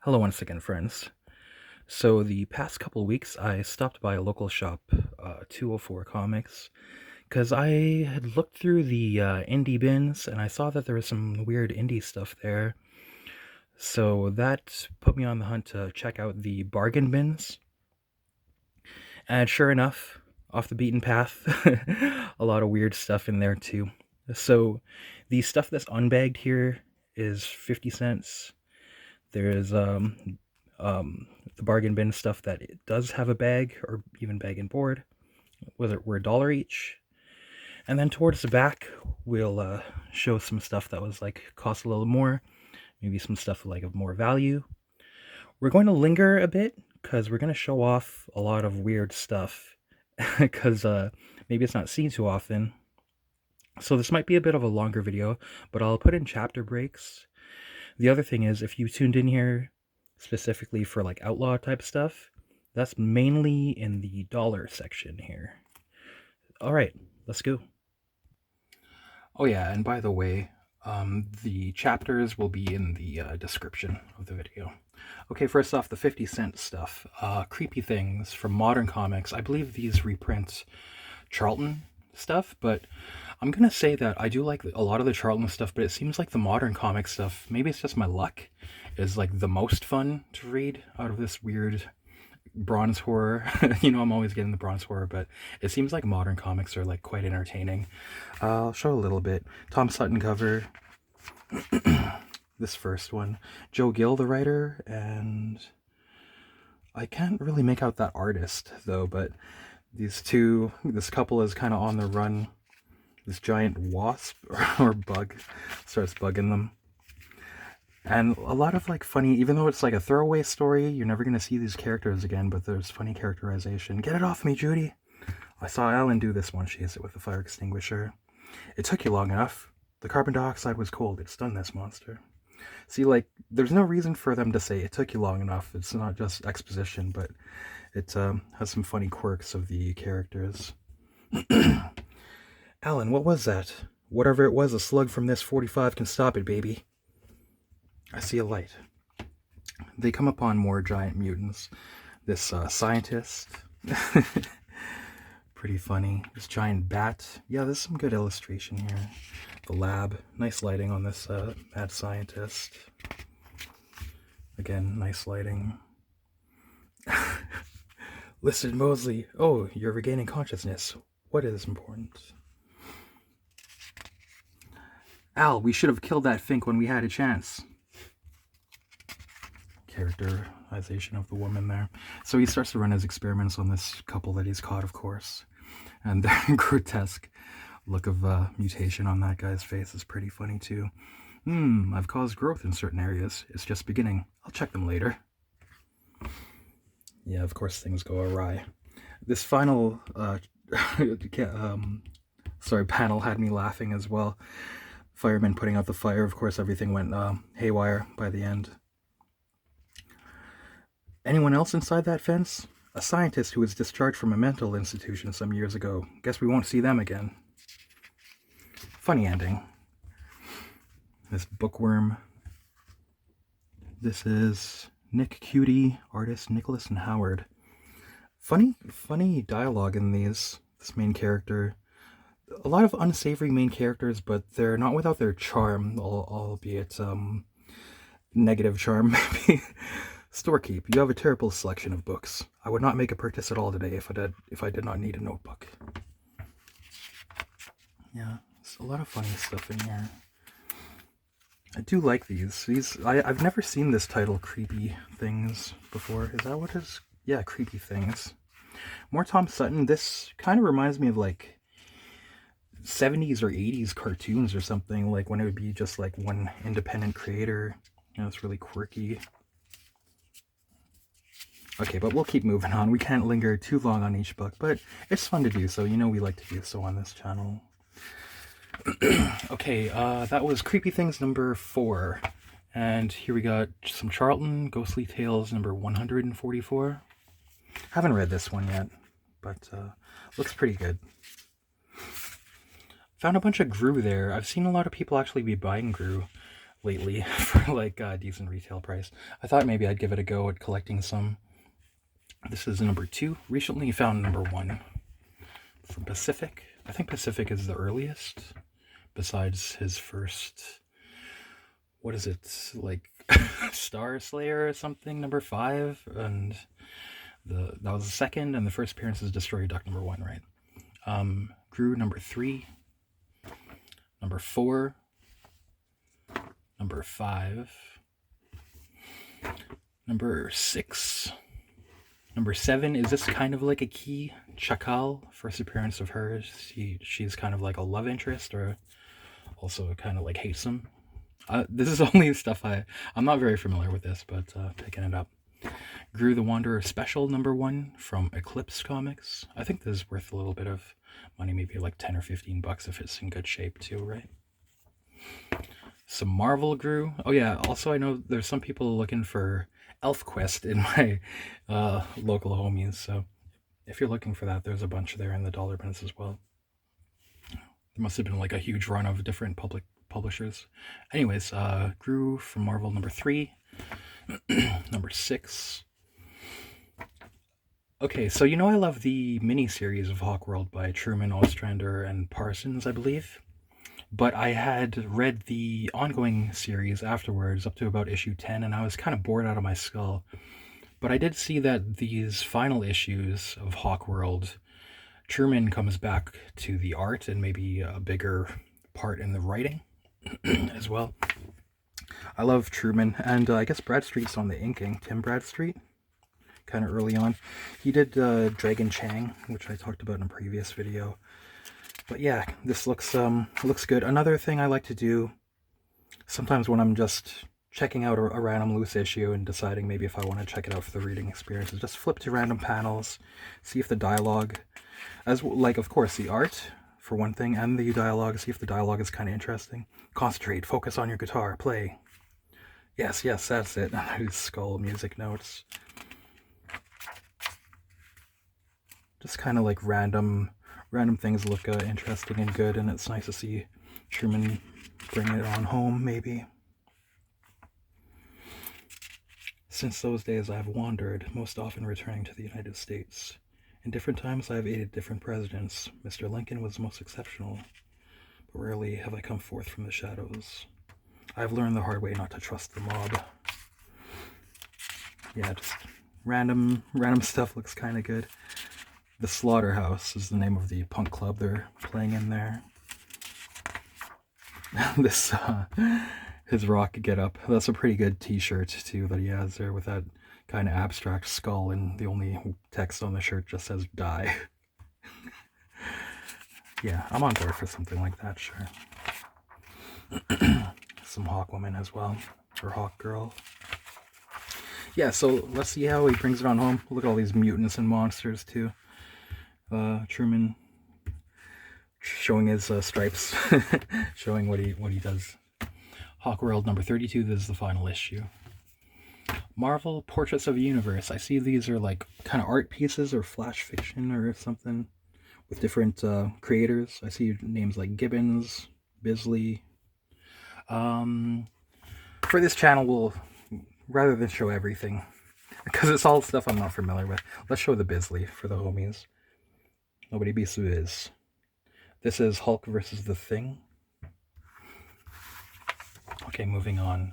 Hello once again, friends. So the past couple weeks, I stopped by a local shop, 204 Comics, because I had looked through the indie bins and I saw that there was some weird indie stuff there. So that put me on the hunt to check out the bargain bins. And sure enough, off the beaten path, a lot of weird stuff in there too. So the stuff that's unbagged here is 50 cents. There's the bargain bin stuff that it does have a bag or even bag and board. Were a dollar each. And then towards the back, we'll show some stuff that was like cost a little more, maybe some stuff like of more value. We're going to linger a bit because we're going to show off a lot of weird stuff because maybe it's not seen too often. So this might be a bit of a longer video, but I'll put in chapter breaks. The other thing is, if you tuned in here specifically for like outlaw type stuff, that's mainly in the dollar section here. All right, let's go. Oh yeah, and by the way, the chapters will be in the description of the video. Okay, first off, the 50-cent stuff. Creepy things from modern comics. I believe these reprint Charlton stuff, but I'm gonna say that I do like a lot of the Charlton stuff, but it seems like the modern comic stuff, maybe it's just my luck, is like the most fun to read out of this weird bronze horror. I'm always getting the bronze horror, but it seems like modern comics are like quite entertaining. I'll show a little bit. Tom Sutton cover. This first one. Joe Gill, the writer, and I can't really make out that artist though, but this couple is kind of on the run. This giant wasp or bug starts bugging them. And a lot of like funny, even though it's like a throwaway story, you're never going to see these characters again, but there's funny characterization. Get it off me, Judy! I saw Ellen do this once. She hits it with a fire extinguisher. It took you long enough. The carbon dioxide was cold. It stunned this monster. See, like, there's no reason for them to say it took you long enough. It's not just exposition, but it has some funny quirks of the characters. Alan, what was that? Whatever it was, a slug from this 45 can stop it, baby. I see a light. They come upon more giant mutants. This scientist. Pretty funny. This giant bat. Yeah, there's some good illustration here. The lab. Nice lighting on this mad scientist. Again, nice lighting. Listen, Mosley. Oh, you're regaining consciousness. What is important? Al, we should have killed that Fink when we had a chance. Characterization of the woman there. So he starts to run his experiments on this couple that he's caught, of course. And the grotesque look of mutation on that guy's face is pretty funny too. I've caused growth in certain areas. It's just beginning. I'll check them later. Yeah, of course things go awry. This final panel had me laughing as well. Firemen putting out the fire. Of course, everything went haywire by the end. Anyone else inside that fence? A scientist who was discharged from a mental institution some years ago. Guess we won't see them again. Funny ending. This bookworm. This is Nick Cuti, artist Nicholas and Howard. Funny dialogue in this main character. A lot of unsavory main characters, but they're not without their charm, albeit negative charm, maybe. Storekeep, you have a terrible selection of books. I would not make a purchase at all today if I did not need a notebook. Yeah, there's a lot of funny stuff in here. I do like these. I've never seen this title, Creepy Things, before. Is that what it is? Yeah, Creepy Things. More Tom Sutton. This kind of reminds me of like 70s or 80s cartoons or something, like when it would be just like one independent creator. It's really quirky. Okay, but we'll keep moving on. We can't linger too long on each book, but it's fun to do so. We like to do so on this channel. Okay, that was Creepy Things number 4. And here we got some Charlton, Ghostly Tales number 144. Haven't read this one yet, but looks pretty good. Found a bunch of Groo there. I've seen a lot of people actually be buying Groo lately for like a decent retail price. I thought maybe I'd give it a go at collecting some. This is number 2. Recently found number 1 from Pacific. I think Pacific is the earliest, besides his first, what is it, like Star Slayer or something, number 5, and that was the second, and the first appearance is Destroyer Duck number 1, right? Groo number 3, number 4, number 5, number 6, number 7. Is this kind of like a key? Chakal, first appearance of hers. She's kind of like a love interest, or also kind of like hates him. This is only stuff I'm not very familiar with this, but picking it up. Groo the Wanderer Special number 1 from Eclipse Comics. I think this is worth a little bit of money, maybe like 10 or 15 bucks if it's in good shape too, right? Some Marvel Groo. Oh yeah, also I know there's some people looking for ElfQuest in my local homies, so if you're looking for that, there's a bunch there in the dollar bins as well. There must have been like a huge run of different publishers. Anyways, Groo from Marvel number 3, number 6. Okay, so you know I love the mini-series of Hawkworld by Truman, Ostrander, and Parsons, I believe. But I had read the ongoing series afterwards, up to about issue 10, and I was kind of bored out of my skull. But I did see that these final issues of Hawkworld, Truman comes back to the art and maybe a bigger part in the writing as well. I love Truman, and I guess Bradstreet's on the inking. Tim Bradstreet, kind of early on. He did Dragon Chang, which I talked about in a previous video. But yeah, this looks good. Another thing I like to do sometimes when I'm just checking out a random loose issue and deciding maybe if I want to check it out for the reading experience is just flip to random panels, see if the dialogue, of course the art for one thing, and the dialogue, see if the dialogue is kind of interesting. Concentrate, focus on your guitar, play. Yes, that's it. Skull music notes. Just kind of like random things look interesting and good, and it's nice to see Truman bring it on home, maybe. Since those days I have wandered, most often returning to the United States. In different times I have aided different presidents. Mr. Lincoln was most exceptional, but rarely have I come forth from the shadows. I have learned the hard way not to trust the mob. Yeah, just random stuff looks kind of good. The Slaughterhouse is the name of the punk club they're playing in there. This, his rock getup. That's a pretty good t-shirt, too, that he has there with that kind of abstract skull, and the only text on the shirt just says, die. Yeah, I'm on board for something like that, sure. Some Hawkwoman as well, or Hawkgirl. Yeah, so let's see how he brings it on home. Look at all these mutants and monsters, too. Truman showing his stripes, showing what he does. Hawkworld number 32, this is the final issue. Marvel Portraits of a Universe. I see these are like kind of art pieces or flash fiction or something with different creators. I see names like Gibbons, Bisley. For this channel, we'll, rather than show everything, because it's all stuff I'm not familiar with, let's show the Bisley for the homies. Nobody beats the Biz. This is Hulk versus the Thing. Okay, moving on.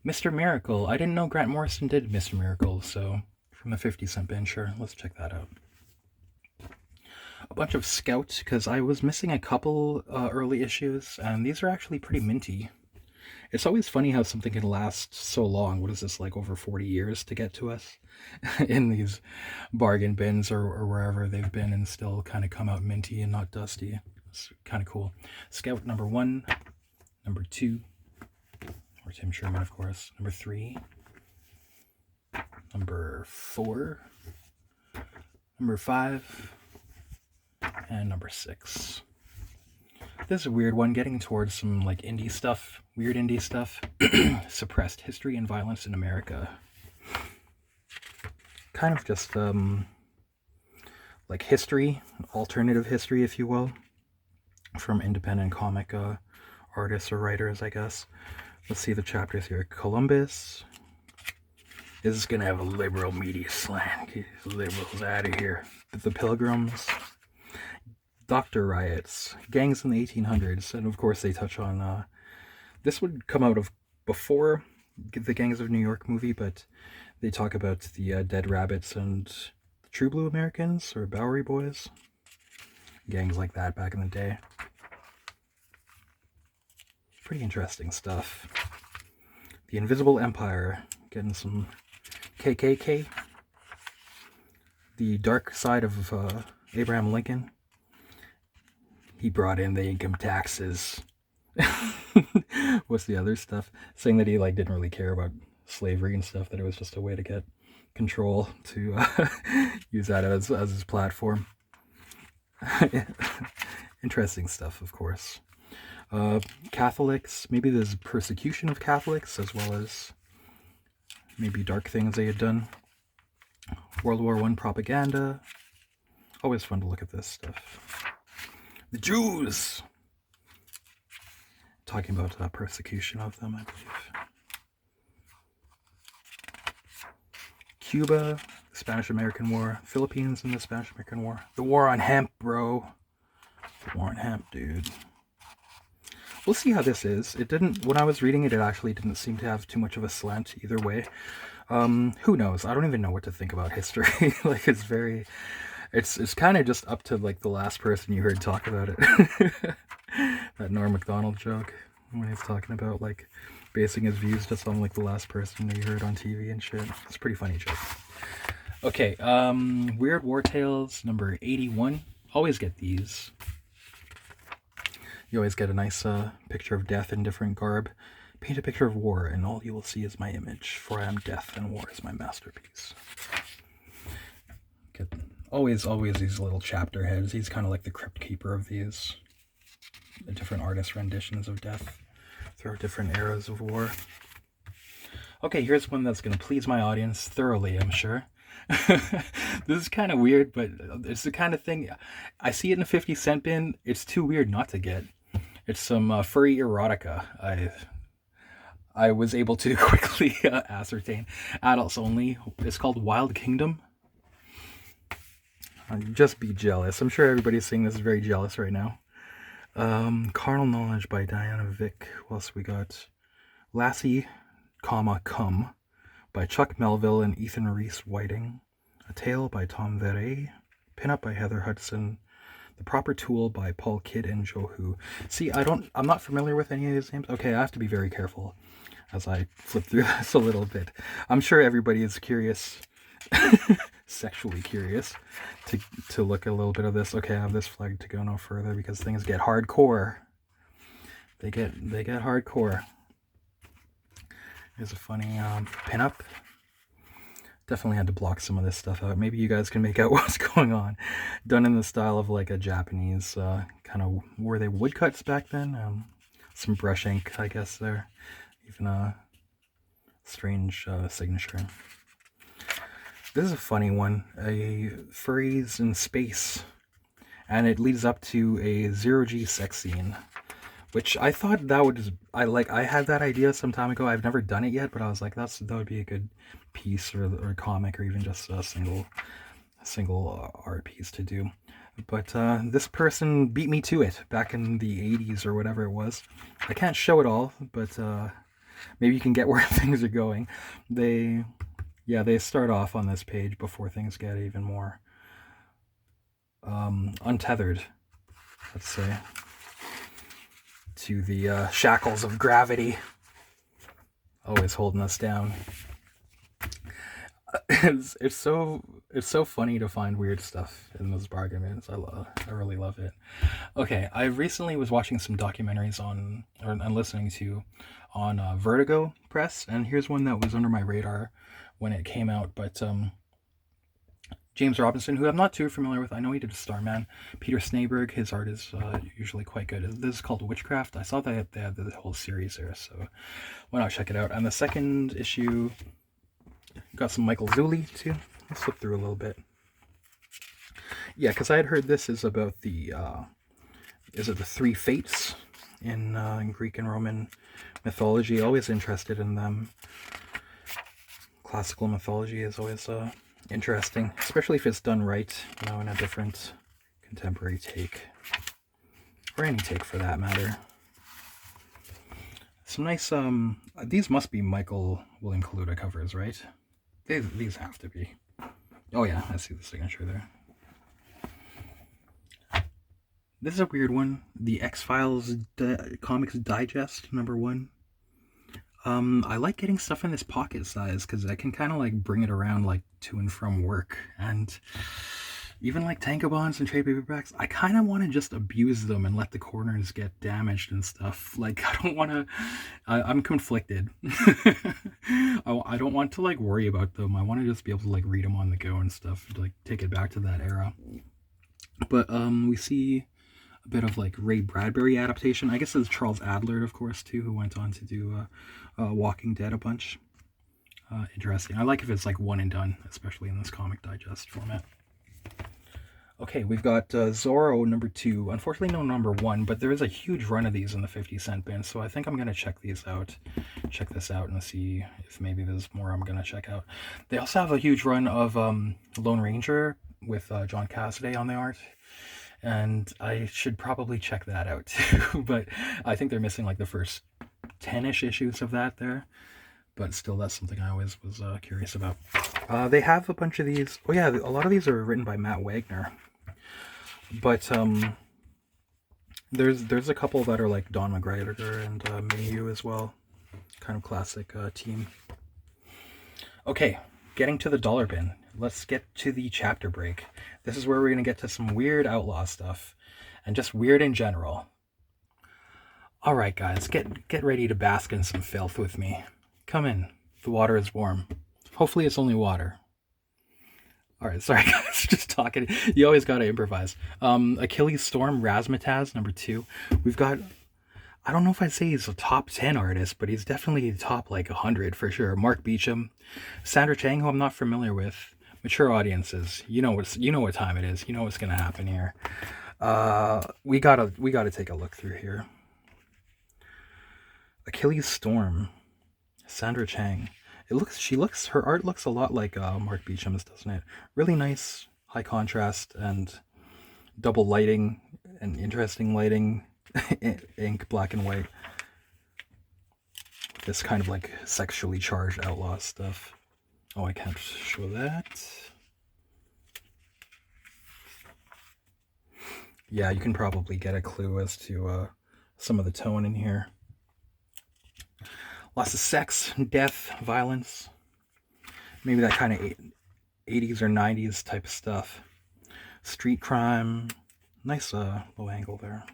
Mr. Miracle. I didn't know Grant Morrison did Mr. Miracle, so from the 50-cent bin, sure, let's check that out. A bunch of Scout, because I was missing a couple early issues, and these are actually pretty minty. It's always funny how something can last so long. What is this, like over 40 years to get to us in these bargain bins or wherever they've been, and still kind of come out minty and not dusty. It's kind of cool. Scout number 1, number 2, or Tim Sherman, of course, number 3, number 4, number 5, and number 6. This is a weird one, getting towards some like indie stuff, weird indie stuff. Suppressed History and Violence in America. Kind of just like history, alternative history, if you will, from independent comic artists or writers, I guess. Let's see the chapters here. Columbus is going to have a liberal media slant. Get these liberals out of here. The Pilgrims. Doctor riots. Gangs in the 1800s. And of course they touch on... this would come out of before the Gangs of New York movie, but they talk about the Dead Rabbits and the True Blue Americans, or Bowery Boys. Gangs like that back in the day. Pretty interesting stuff. The Invisible Empire, getting some KKK. The Dark Side of Abraham Lincoln. He brought in the income taxes. What's the other stuff? Saying that he didn't really care about slavery and stuff, that it was just a way to get control, to use that as his platform. Interesting stuff, of course. Catholics, maybe there's persecution of Catholics, as well as maybe dark things they had done. World War I propaganda. Always fun to look at this stuff. The Jews! Talking about persecution of them, I believe. Cuba, the Spanish-American War. Philippines in the Spanish-American War. The war on hemp, bro. The war on hemp, dude. We'll see how this is. It didn't, when I was reading it, it actually didn't seem to have too much of a slant either way. Who knows? I don't even know what to think about history. It's very, it's kind of just up to the last person you heard talk about it. That Norm Macdonald joke when he's talking about basing his views just on the last person that you heard on TV and shit. It's a pretty funny joke. Okay, Weird War Tales number 81. Always get these. You always get a nice picture of death in different garb. Paint a picture of war, and all you will see is my image, for I am death, and war is my masterpiece. Get always these little chapter heads. He's kind of like the crypt keeper of these. The different artist renditions of death through different eras of war. Okay, here's one that's going to please my audience thoroughly, I'm sure. This is kind of weird, but it's the kind of thing, I see it in a 50-cent bin, it's too weird not to get. It's some furry erotica. I was able to quickly ascertain. Adults only. It's called Wild Kingdom. Just be jealous. I'm sure everybody's seeing this is very jealous right now. Carnal Knowledge by Diana Vick. What else we got? Lassie, Come by Chuck Melville and Ethan Reese Whiting. A Tale by Tom Verret. Pinup by Heather Hudson. The Proper Tool by Paul Kidd and Joe Hu. See, I'm not familiar with any of these names. Okay, I have to be very careful as I flip through this a little bit. I'm sure everybody is curious, sexually curious, to look at a little bit of this. Okay, I have this flag to go no further because things get hardcore. They get hardcore. Here's a funny pinup. Definitely had to block some of this stuff out. Maybe you guys can make out what's going on. Done in the style of a Japanese kind of, were they woodcuts back then? Some brush ink, I guess there. Even a strange signature. This is a funny one. A furries in space. And it leads up to a zero-G sex scene. Which I thought that would, I had that idea some time ago. I've never done it yet, but I was like, that would be a good piece or comic, or even just a single art piece to do. But this person beat me to it back in the 80s or whatever it was. I can't show it all, but maybe you can get where things are going. They start off on this page before things get even more untethered, let's say, to the shackles of gravity, always holding us down. It's so funny to find weird stuff in those bargain bins. I really love it. Okay, I recently was watching some documentaries on listening to on Vertigo Press, and here's one that was under my radar when it came out, but James Robinson, who I'm not too familiar with. I know he did Starman. Peter Snaberg, his art is usually quite good. This is called Witchcraft. I saw that they had the whole series there, so why not check it out. And the second issue got some Michael Zulli too. Let's flip through a little bit. Yeah, because I had heard this is about the is it the Three Fates in Greek and Roman mythology. Always interested in them. Classical mythology is always interesting, especially if it's done right, you know, in a different contemporary take, or any take for that matter. Some nice, these must be Michael William Kaluta covers, right? These have to be. Oh yeah, I see the signature there. This is a weird one. The X-Files Comics Digest, #1. I like getting stuff in this pocket size because I can kind of like bring it around like to and from work, and even like tankobons and trade paperbacks, I kind of want to just abuse them and let the corners get damaged and stuff. Like, I don't want to, I'm conflicted. I don't want to like worry about them. I want to just be able to like read them on the go and stuff, to, like take it back to that era. But we see a bit of like Ray Bradbury adaptation. I guess there's Charles Adler, of course, too, who went on to do Walking Dead a bunch. Interesting. I like if it's like one and done, especially in this comic digest format. Okay, we've got Zorro #2. Unfortunately, no #1, but there is a huge run of these in the 50-cent bin, so I think I'm going to check this out and see if maybe there's more I'm going to check out. They also have a huge run of Lone Ranger with John Cassaday on the art, and I should probably check that out too, but I think they're missing like the first 10-ish issues of that there. But still, that's something I always was curious about. They have a bunch of these. Oh yeah, a lot of these are written by Matt Wagner. But there's a couple that are like Don McGregor and Mayhew as well. Kind of classic team. Okay, getting to the dollar bin. Let's get to the chapter break. This is where we're going to get to some weird outlaw stuff. And just weird in general. Alright guys, get ready to bask in some filth with me. Come in. The water is warm. Hopefully it's only water. Alright, sorry guys, just talking. You always gotta improvise. Achilles Storm, Razmataz, #2. We've got, I don't know if I'd say he's a top 10 artist, but he's definitely top like 100 for sure. Mark Beachum. Sandra Chang, who I'm not familiar with. Mature audiences, you know what time it is. You know what's gonna happen here. We gotta take a look through here. Achilles Storm, Sandra Chang. Her art looks a lot like Mark Beachum's, doesn't it? Really nice, high contrast and double lighting and interesting lighting, ink, black and white. This kind of like sexually charged outlaw stuff. Oh, I can't show that. Yeah, you can probably get a clue as to some of the tone in here. Lots of sex, death, violence. Maybe that kind of 80s or 90s type of stuff. Street crime. Nice low angle there.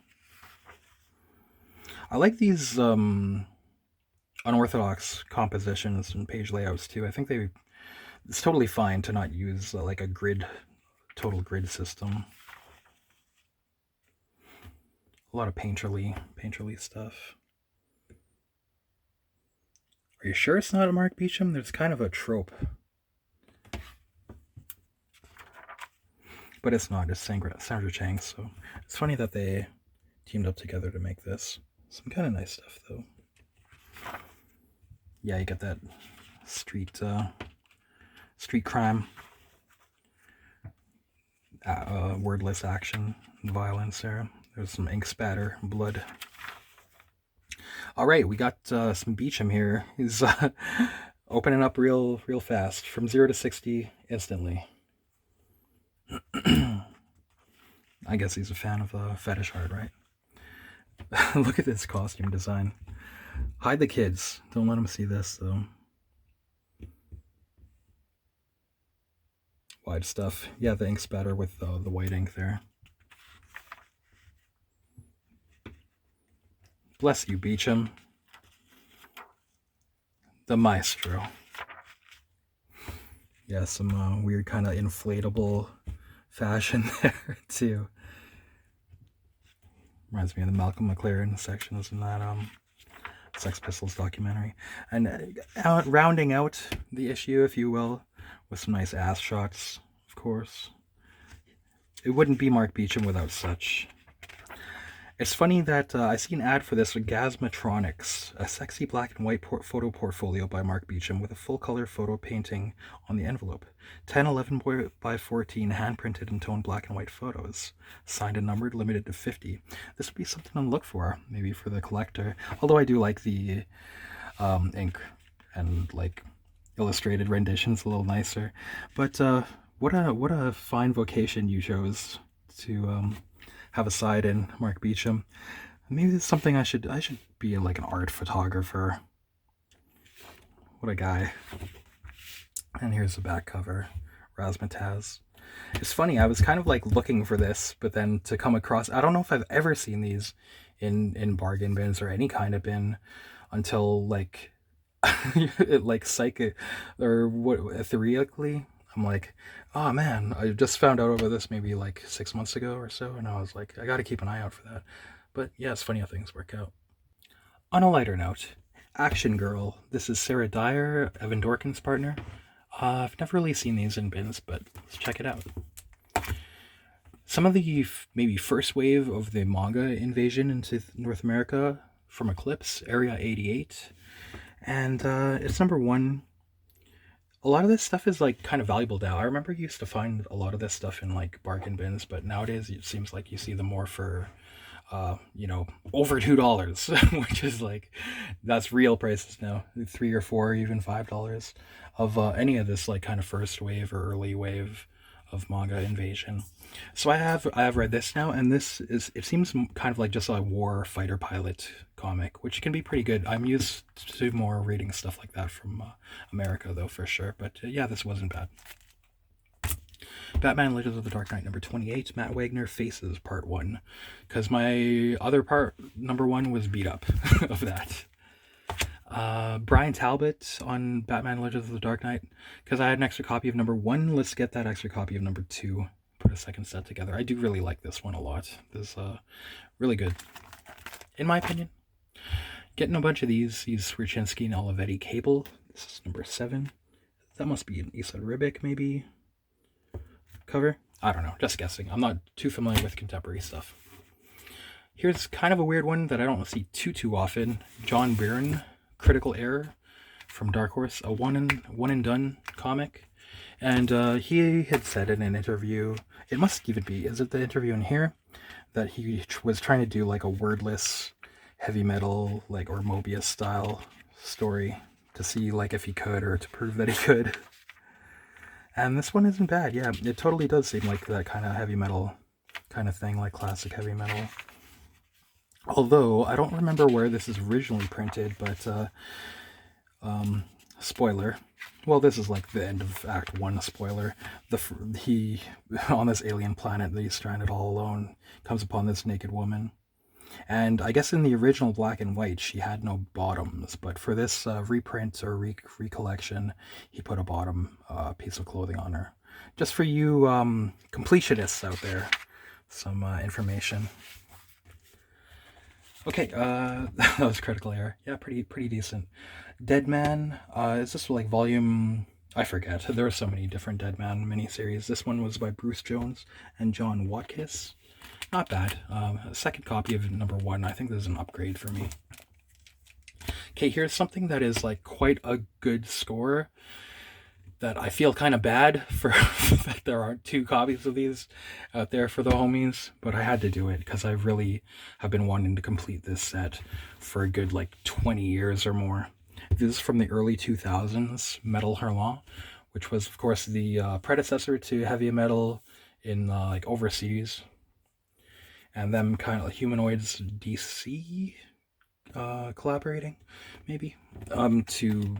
I like these unorthodox compositions and page layouts too. I think it's totally fine to not use like a total grid system. A lot of painterly stuff. Are you sure it's not a Mark Beachum? There's kind of a trope. But it's not, it's Sandra Chang, so it's funny that they teamed up together to make this. Some kind of nice stuff, though. Yeah, you got that street crime, wordless action, violence there. There's some ink spatter, blood. All right, we got some Beachum here. He's opening up real fast, from 0 to 60 instantly. I guess he's a fan of fetish art, right? Look at this costume design. Hide the kids. Don't let them see this, though. Wide stuff. Yeah, the ink spatter with the white ink there. Bless you, Beachum. The maestro. Yeah, some weird kind of inflatable fashion there, too. Reminds me of the Malcolm McLaren sections in that Sex Pistols documentary. And rounding out the issue, if you will, with some nice ass shots, of course. It wouldn't be Mark Beachum without such. It's funny that I see an ad for this with Gasmatronics, a sexy black and white photo portfolio by Mark Beachum with a full-color photo painting on the envelope. 1011 by 14 hand-printed and toned black and white photos. Signed and numbered, limited to 50. This would be something to look for, maybe for the collector. Although I do like the ink and like illustrated renditions a little nicer. But what a fine vocation you chose to have a side in, Mark Beachum. Maybe it's something I should be like an art photographer. What a guy. And here's the back cover, Razmataz. It's funny, I was kind of like looking for this, but then to come across, I don't know if I've ever seen these in bargain bins or any kind of bin until like like psychic or what ethereally. I'm like, oh man, I just found out about this maybe like 6 months ago or so, and I was like, I gotta keep an eye out for that. But yeah, it's funny how things work out. On a lighter note, Action Girl. This is Sarah Dyer, Evan Dorkin's partner. I've never really seen these in bins, but let's check it out. Some of the maybe first wave of the manga invasion into North America from Eclipse, Area 88. And it's number 1. A lot of this stuff is like kind of valuable now. I remember you used to find a lot of this stuff in like bargain bins, but nowadays it seems like you see them more for over $2, which is like, that's real prices now, $3 or $4, even $5 of any of this like kind of first wave or early wave of manga invasion. So I have read this now, and it seems kind of like just a war fighter pilot comic, which can be pretty good. I'm used to more reading stuff like that from America though, for sure. But yeah, this wasn't bad. Batman Legends of the Dark Knight number 28, Matt Wagner Faces part 1, because my other part, number 1, was beat up of that. Brian Talbot on Batman Legends of the Dark Knight, because I had an extra copy of number 1. Let's get that extra copy of number 2, put a second set together. I do really like this one a lot. This is really good, in my opinion. Getting a bunch of these Richinski and Olivetti Cable. This is number 7. That must be an Issa Ribic, maybe, cover. I don't know, just guessing. I'm not too familiar with contemporary stuff. Here's kind of a weird one that I don't see too often. John Byrne, Critical Error, from Dark Horse, a one and done comic. And he had said in an interview, it must even be, is it the interview in here, that he was trying to do like a wordless heavy metal, like, or Mobius style story to see like if he could, or to prove that he could. And this one isn't bad. Yeah, it totally does seem like that kind of heavy metal kind of thing, like classic heavy metal. Although I don't remember where this is originally printed, but spoiler. Well, this is like the end of Act 1 spoiler. He, on this alien planet that he's stranded all alone, comes upon this naked woman. And I guess in the original black and white, she had no bottoms, but for this reprint or recollection, he put a bottom piece of clothing on her. Just for you completionists out there, some information. Okay, that was Critical Error. Yeah, pretty decent. Dead Man, is this like volume... I forget. There are so many different Dead Man miniseries. This one was by Bruce Jones and John Watkiss. Not bad. A second copy of number 1. I think this is an upgrade for me. Okay, here's something that is like quite a good score that I feel kind of bad for that there aren't 2 copies of these out there for the homies, but I had to do it because I really have been wanting to complete this set for a good like 20 years or more. This is from the early 2000s, Metal Hurlant, which was of course the predecessor to heavy metal in like overseas. And them kind of like Humanoids DC collaborating, maybe, to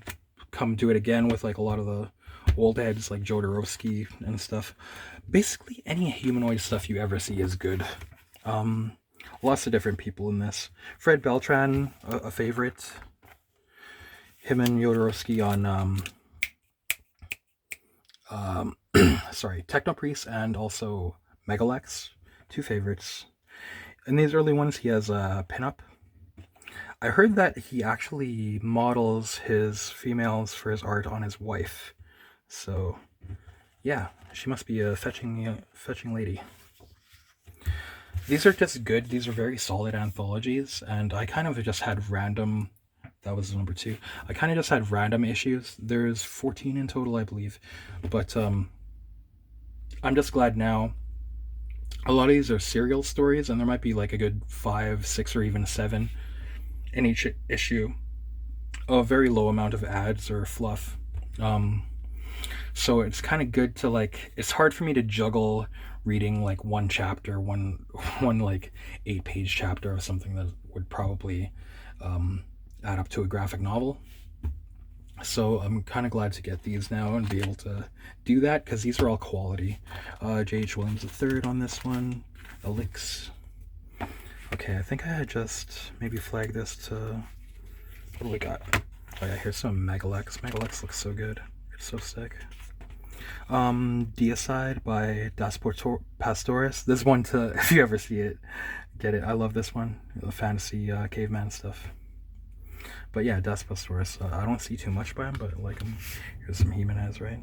come do it again with like a lot of the old heads like Jodorowsky and stuff. Basically, any Humanoid stuff you ever see is good. Lots of different people in this. Fred Beltran, a favorite. Him and Jodorowsky on Technopriest and also Megalex, 2 favorites. In these early ones, he has a pinup. I heard that he actually models his females for his art on his wife. So, yeah, she must be a fetching lady. These are just good. These are very solid anthologies, and I kind of just had random. That was number 2. I kind of just had random issues. There's 14 in total, I believe, but I'm just glad now. A lot of these are serial stories, and there might be like a good 5, 6, or even 7 in each issue. A very low amount of ads or fluff. So it's kind of good to like. It's hard for me to juggle reading like one chapter, one like 8-page chapter of something that would probably add up to a graphic novel. So I'm kind of glad to get these now and be able to do that, because these are all quality. J.H. Williams III on this one. Elix. Okay, I think I had just maybe flagged this to... What do we got? Oh yeah, here's some Megalex. Megalex looks so good. It's so sick. Deicide by Das Pastores. This one, to, if you ever see it, get it. I love this one. The fantasy caveman stuff. But yeah, Das Pastores. I don't see too much by him, but I like him. Here's some Humanoids, right?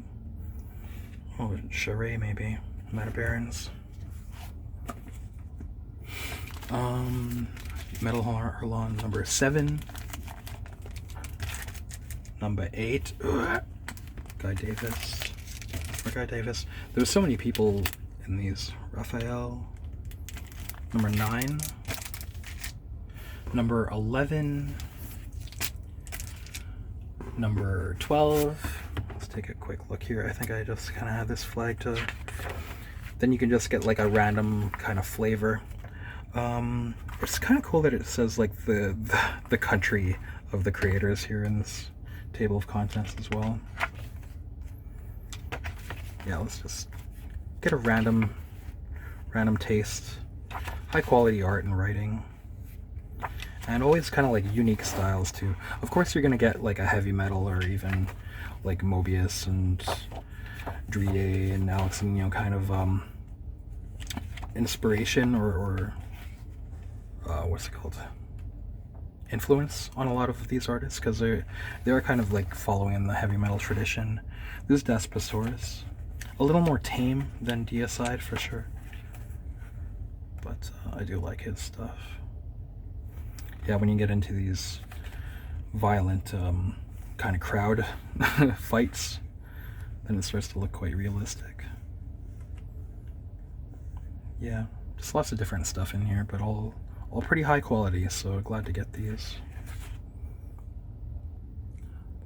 Oh, Charret maybe. Metabarons. Metal Hurlant number 7. Number 8. Guy Davis. Or Guy Davis. There's so many people in these. Raphael. Number 9. Number 11. Number 12. Let's take a quick look here. I think I just kind of had this flag to... Then you can just get like a random kind of flavor. It's kind of cool that it says like the country of the creators here in this table of contents as well. Yeah, let's just get a random taste. High quality art and writing. And always kind of like unique styles too. Of course you're going to get like a heavy metal or even like Mobius and Dree and Alex Nino kind of inspiration or what's it called? Influence on a lot of these artists, because they're kind of like following in the heavy metal tradition. This is Das Pastores. A little more tame than Deicide for sure. But I do like his stuff. Yeah, when you get into these violent kind of crowd fights, then it starts to look quite realistic. Yeah, just lots of different stuff in here, but all pretty high quality, so glad to get these.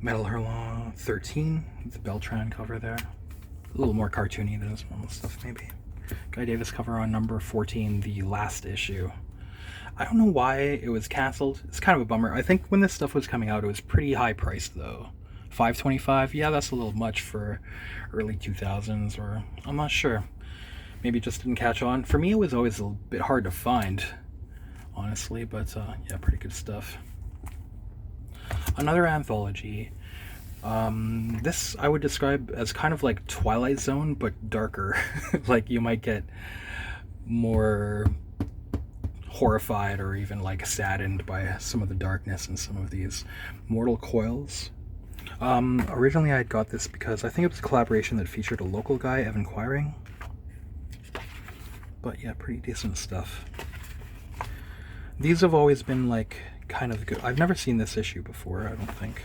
Metal Hurlant 13, the Beltran cover there. A little more cartoony than his normal stuff, maybe. Guy Davis cover on number 14, the last issue. I don't know why it was canceled. It's kind of a bummer. I think when this stuff was coming out, it was pretty high priced though. $5.25. Yeah, that's a little much for early 2000s, or I'm not sure. Maybe it just didn't catch on. For me, it was always a bit hard to find, honestly, but yeah, pretty good stuff. Another anthology. This I would describe as kind of like Twilight Zone, but darker. Like you might get more horrified or even like saddened by some of the darkness in some of these. Mortal Coils. Originally I had got this because I think it was a collaboration that featured a local guy, Evan Quiring. But yeah, pretty decent stuff. These have always been like kind of good. I've never seen this issue before, I don't think.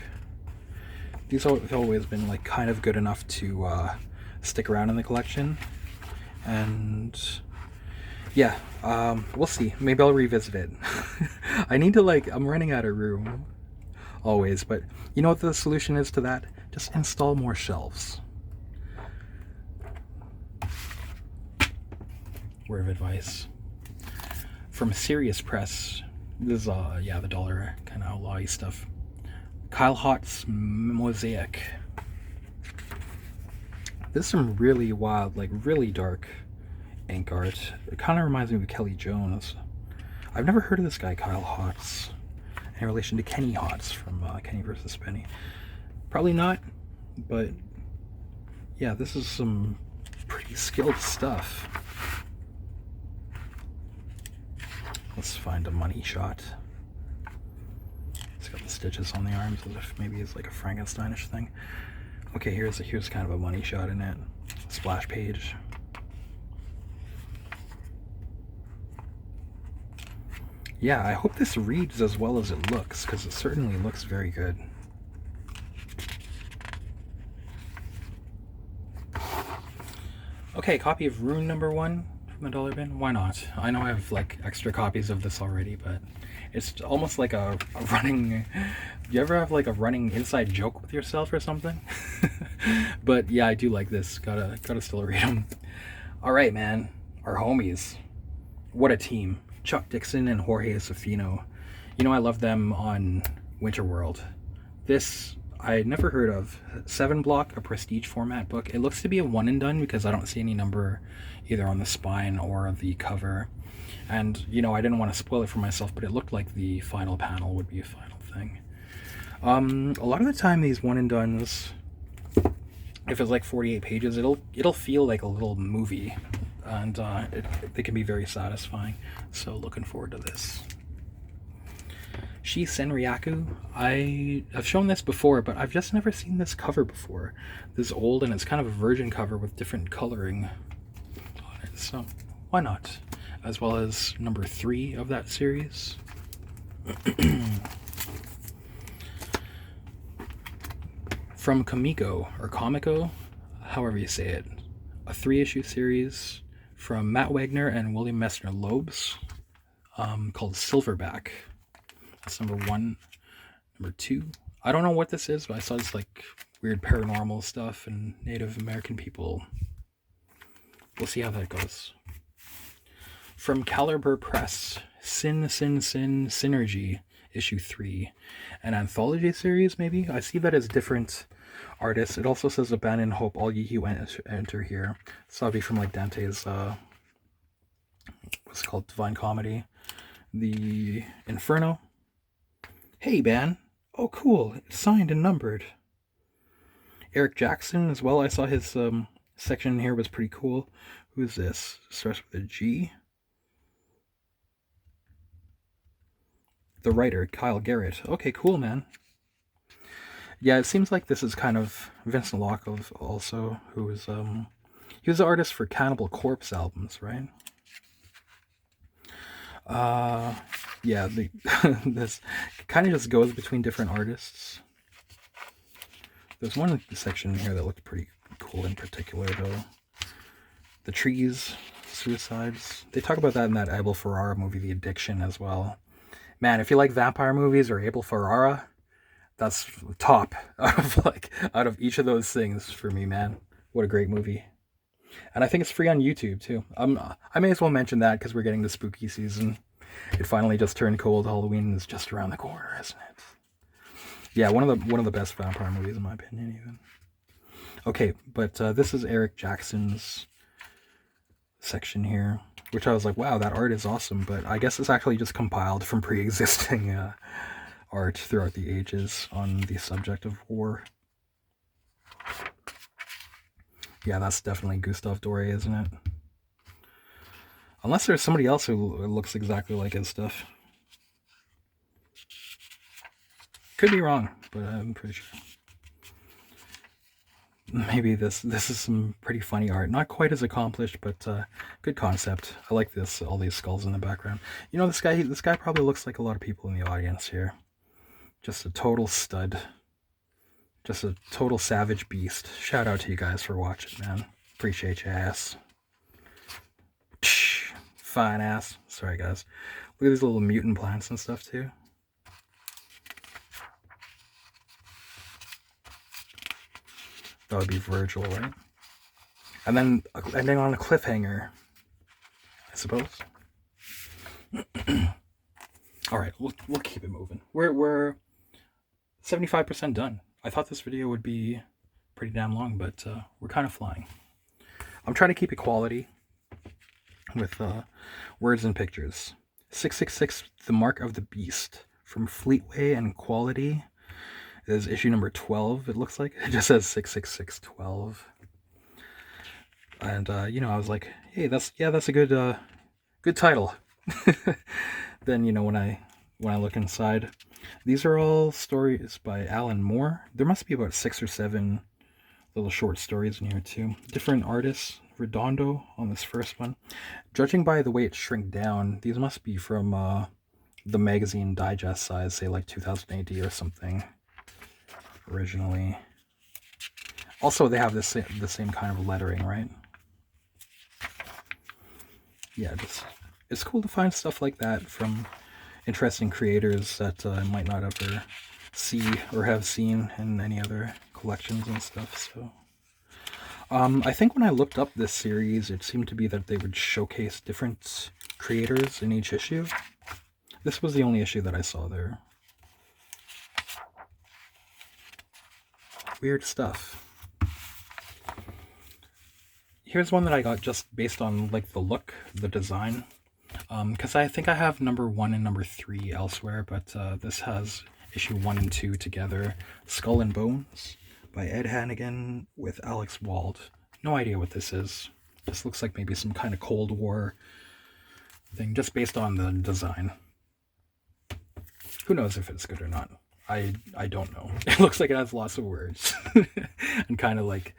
These have always been like kind of good enough to stick around in the collection. And yeah, we'll see. Maybe I'll revisit it. I need to like, I'm running out of room always, but you know what the solution is to that? Just install more shelves. Word of advice from Serious Press. This is yeah, the dollar kind of outlaw-y stuff. Kyle Garrett's Mosaic. This is some really wild, like really dark ink art. It kind of reminds me of Kelly Jones. I've never heard of this guy, Kyle Garrett, in relation to Kenny Hotz from Kenny vs. Penny. Probably not, but yeah, this is some pretty skilled stuff. Let's find a money shot. It's got the stitches on the arms as if maybe it's like a Frankensteinish thing. Okay, here's kind of a money shot in it. Splash page. Yeah, I hope this reads as well as it looks, because it certainly looks very good. Okay, copy of Rune #1 from the dollar bin. Why not? I know I have like extra copies of this already, but it's almost like a running... You ever have like a running inside joke with yourself or something? But yeah, I do like this. Gotta still read them. All right, man. Our homies. What a team. Chuck Dixon and Jorge Safino. You know, I love them on Winterworld. This I had never heard of. 7 block, a prestige format book. It looks to be a one and done because I don't see any number either on the spine or the cover. And, you know, I didn't want to spoil it for myself, but it looked like the final panel would be a final thing. A lot of the time these one and dones, if it's like 48 pages, it'll feel like a little movie, and they can be very satisfying. So looking forward to this. Shi Senryaku. I have shown this before, but I've just never seen this cover before. This is old, and it's kind of a virgin cover with different coloring on it, so why not? As well as number 3 of that series. From Comico, or Comico, however you say it. A 3-issue series from Matt Wagner and William Messner Loebs, called Silverback. That's number 1. Number 2. I don't know what this is, but I saw this like weird paranormal stuff and Native American people. We'll see how that goes. From Caliber Press, Sin Sinergy, issue 3. An anthology series, maybe? I see that as different artists. It also says Abandon Hope, all ye who enter here. So that'll be from like Dante's, what's it called? Divine Comedy. The Inferno. Hey, man. Oh, cool. It's signed and numbered. Eric Jackson as well. I saw his section here was pretty cool. Who's this? Starts with a G. The writer, Kyle Garrett. Okay, cool, man. Yeah, it seems like this is kind of Vincent Locke also, who was he was the artist for Cannibal Corpse albums, right? Yeah, this kind of just goes between different artists. There's one section here that looked pretty cool in particular, though. The trees, suicides. They talk about that in that Abel Ferrara movie, The Addiction, as well. Man, if you like vampire movies or Abel Ferrara, that's top out of each of those things for me, man. What a great movie. And I think it's free on YouTube too. I may as well mention that because we're getting the spooky season. It finally just turned cold. Halloween is just around the corner, isn't it? Yeah, one of the best vampire movies in my opinion, even. Okay, but this is Eric Jackson's section here, which I was like, wow, that art is awesome. But I guess it's actually just compiled from pre-existing art throughout the ages on the subject of war. Yeah, that's definitely Gustave Doré, isn't it? Unless there's somebody else who looks exactly like his stuff. Could be wrong, but I'm pretty sure. Maybe this is some pretty funny art. Not quite as accomplished, but good concept. I like this, all these skulls in the background. You know, this guy probably looks like a lot of people in the audience here. Just a total stud. Just a total savage beast. Shout out to you guys for watching, man. Appreciate your ass. Fine ass. Sorry, guys. Look at these little mutant plants and stuff, too. That would be Virgil, right? And then ending on a cliffhanger, I suppose. All right, we'll keep it moving. We're 75% done. I thought this video would be pretty damn long, but we're kind of flying. I'm trying to keep it quality with words and pictures. 666, The Mark of the Beast, from Fleetway and Quality. Is issue number 12, it looks like. It just says 66612. And, you know, I was like, hey, that's a good title. Then, you know, when I look inside, these are all stories by Alan Moore. There must be about 6 or 7 little short stories in here, too. Different artists. Redondo on this first one. Judging by the way it shrink down, these must be from the magazine digest size, say like 2000 AD or something, originally. Also, they have the same kind of lettering, right? Yeah, it's cool to find stuff like that from interesting creators that I might not ever see or have seen in any other collections and stuff. So I think when I looked up this series, it seemed to be that they would showcase different creators in each issue. This was the only issue that I saw there. Weird stuff. Here's one that I got just based on like the look, the design. Because I think I have number 1 and number 3 elsewhere, but this has issue 1 and 2 together. Skull and Bones by Ed Hannigan with Alex Wald. No idea what this is. This looks like maybe some kind of Cold War thing, just based on the design. Who knows if it's good or not? I don't know. It looks like it has lots of words and kind of like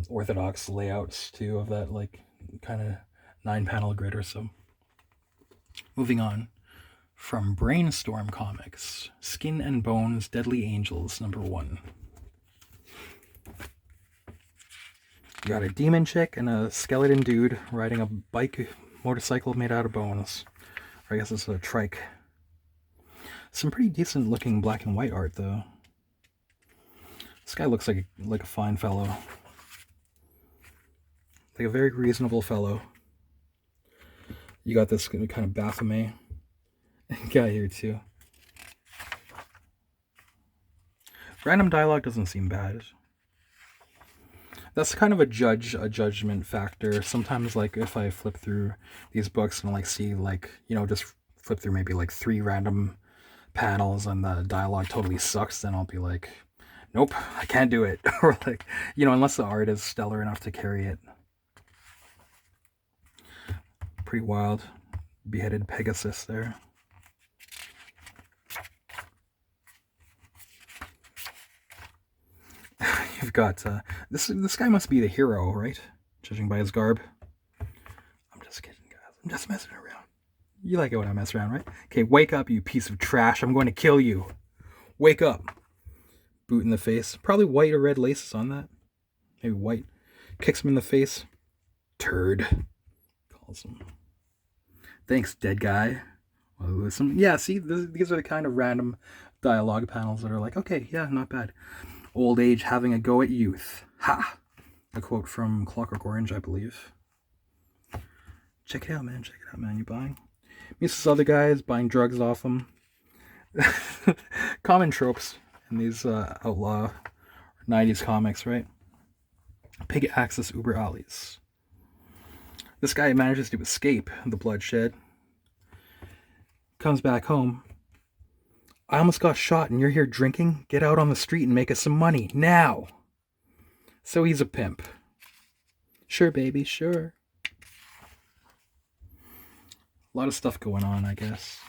orthodox layouts too of that like kind of 9-panel grid or so. Moving on, from Brainstorm Comics, Skin and Bones, Deadly Angels, number 1. You got a demon chick and a skeleton dude riding a motorcycle made out of bones. Or I guess it's a trike. Some pretty decent looking black and white art though. This guy looks like a fine fellow. Like a very reasonable fellow. You got this kind of Baphomet guy here too. Random dialogue doesn't seem bad. That's kind of a judgment factor. Sometimes like if I flip through these books and like see like, you know, just flip through maybe like 3 random panels and the dialogue totally sucks, then I'll be like, nope, I can't do it. Or like, you know, unless the art is stellar enough to carry it. Pretty wild. Beheaded Pegasus there. You've got this guy must be the hero, right? Judging by his garb. I'm just kidding, guys. I'm just messing around. You like it when I mess around, right? Okay, wake up, you piece of trash. I'm going to kill you. Wake up. Boot in the face. Probably white or red laces on that. Maybe white. Kicks him in the face. Turd. Calls him. Thanks, dead guy. Yeah, see, these are the kind of random dialogue panels that are like, okay, yeah, not bad. Old age having a go at youth. Ha! A quote from Clockwork Orange, I believe. Check it out, man. Check it out, man. You buying? Meets this other guys buying drugs off them. Common tropes in these outlaw 90s comics, right? Pig Axis Uber Alleys. This guy manages to escape the bloodshed. Comes back home. I almost got shot and you're here drinking? Get out on the street and make us some money, now! So he's a pimp. Sure, baby, sure. A lot of stuff going on, I guess.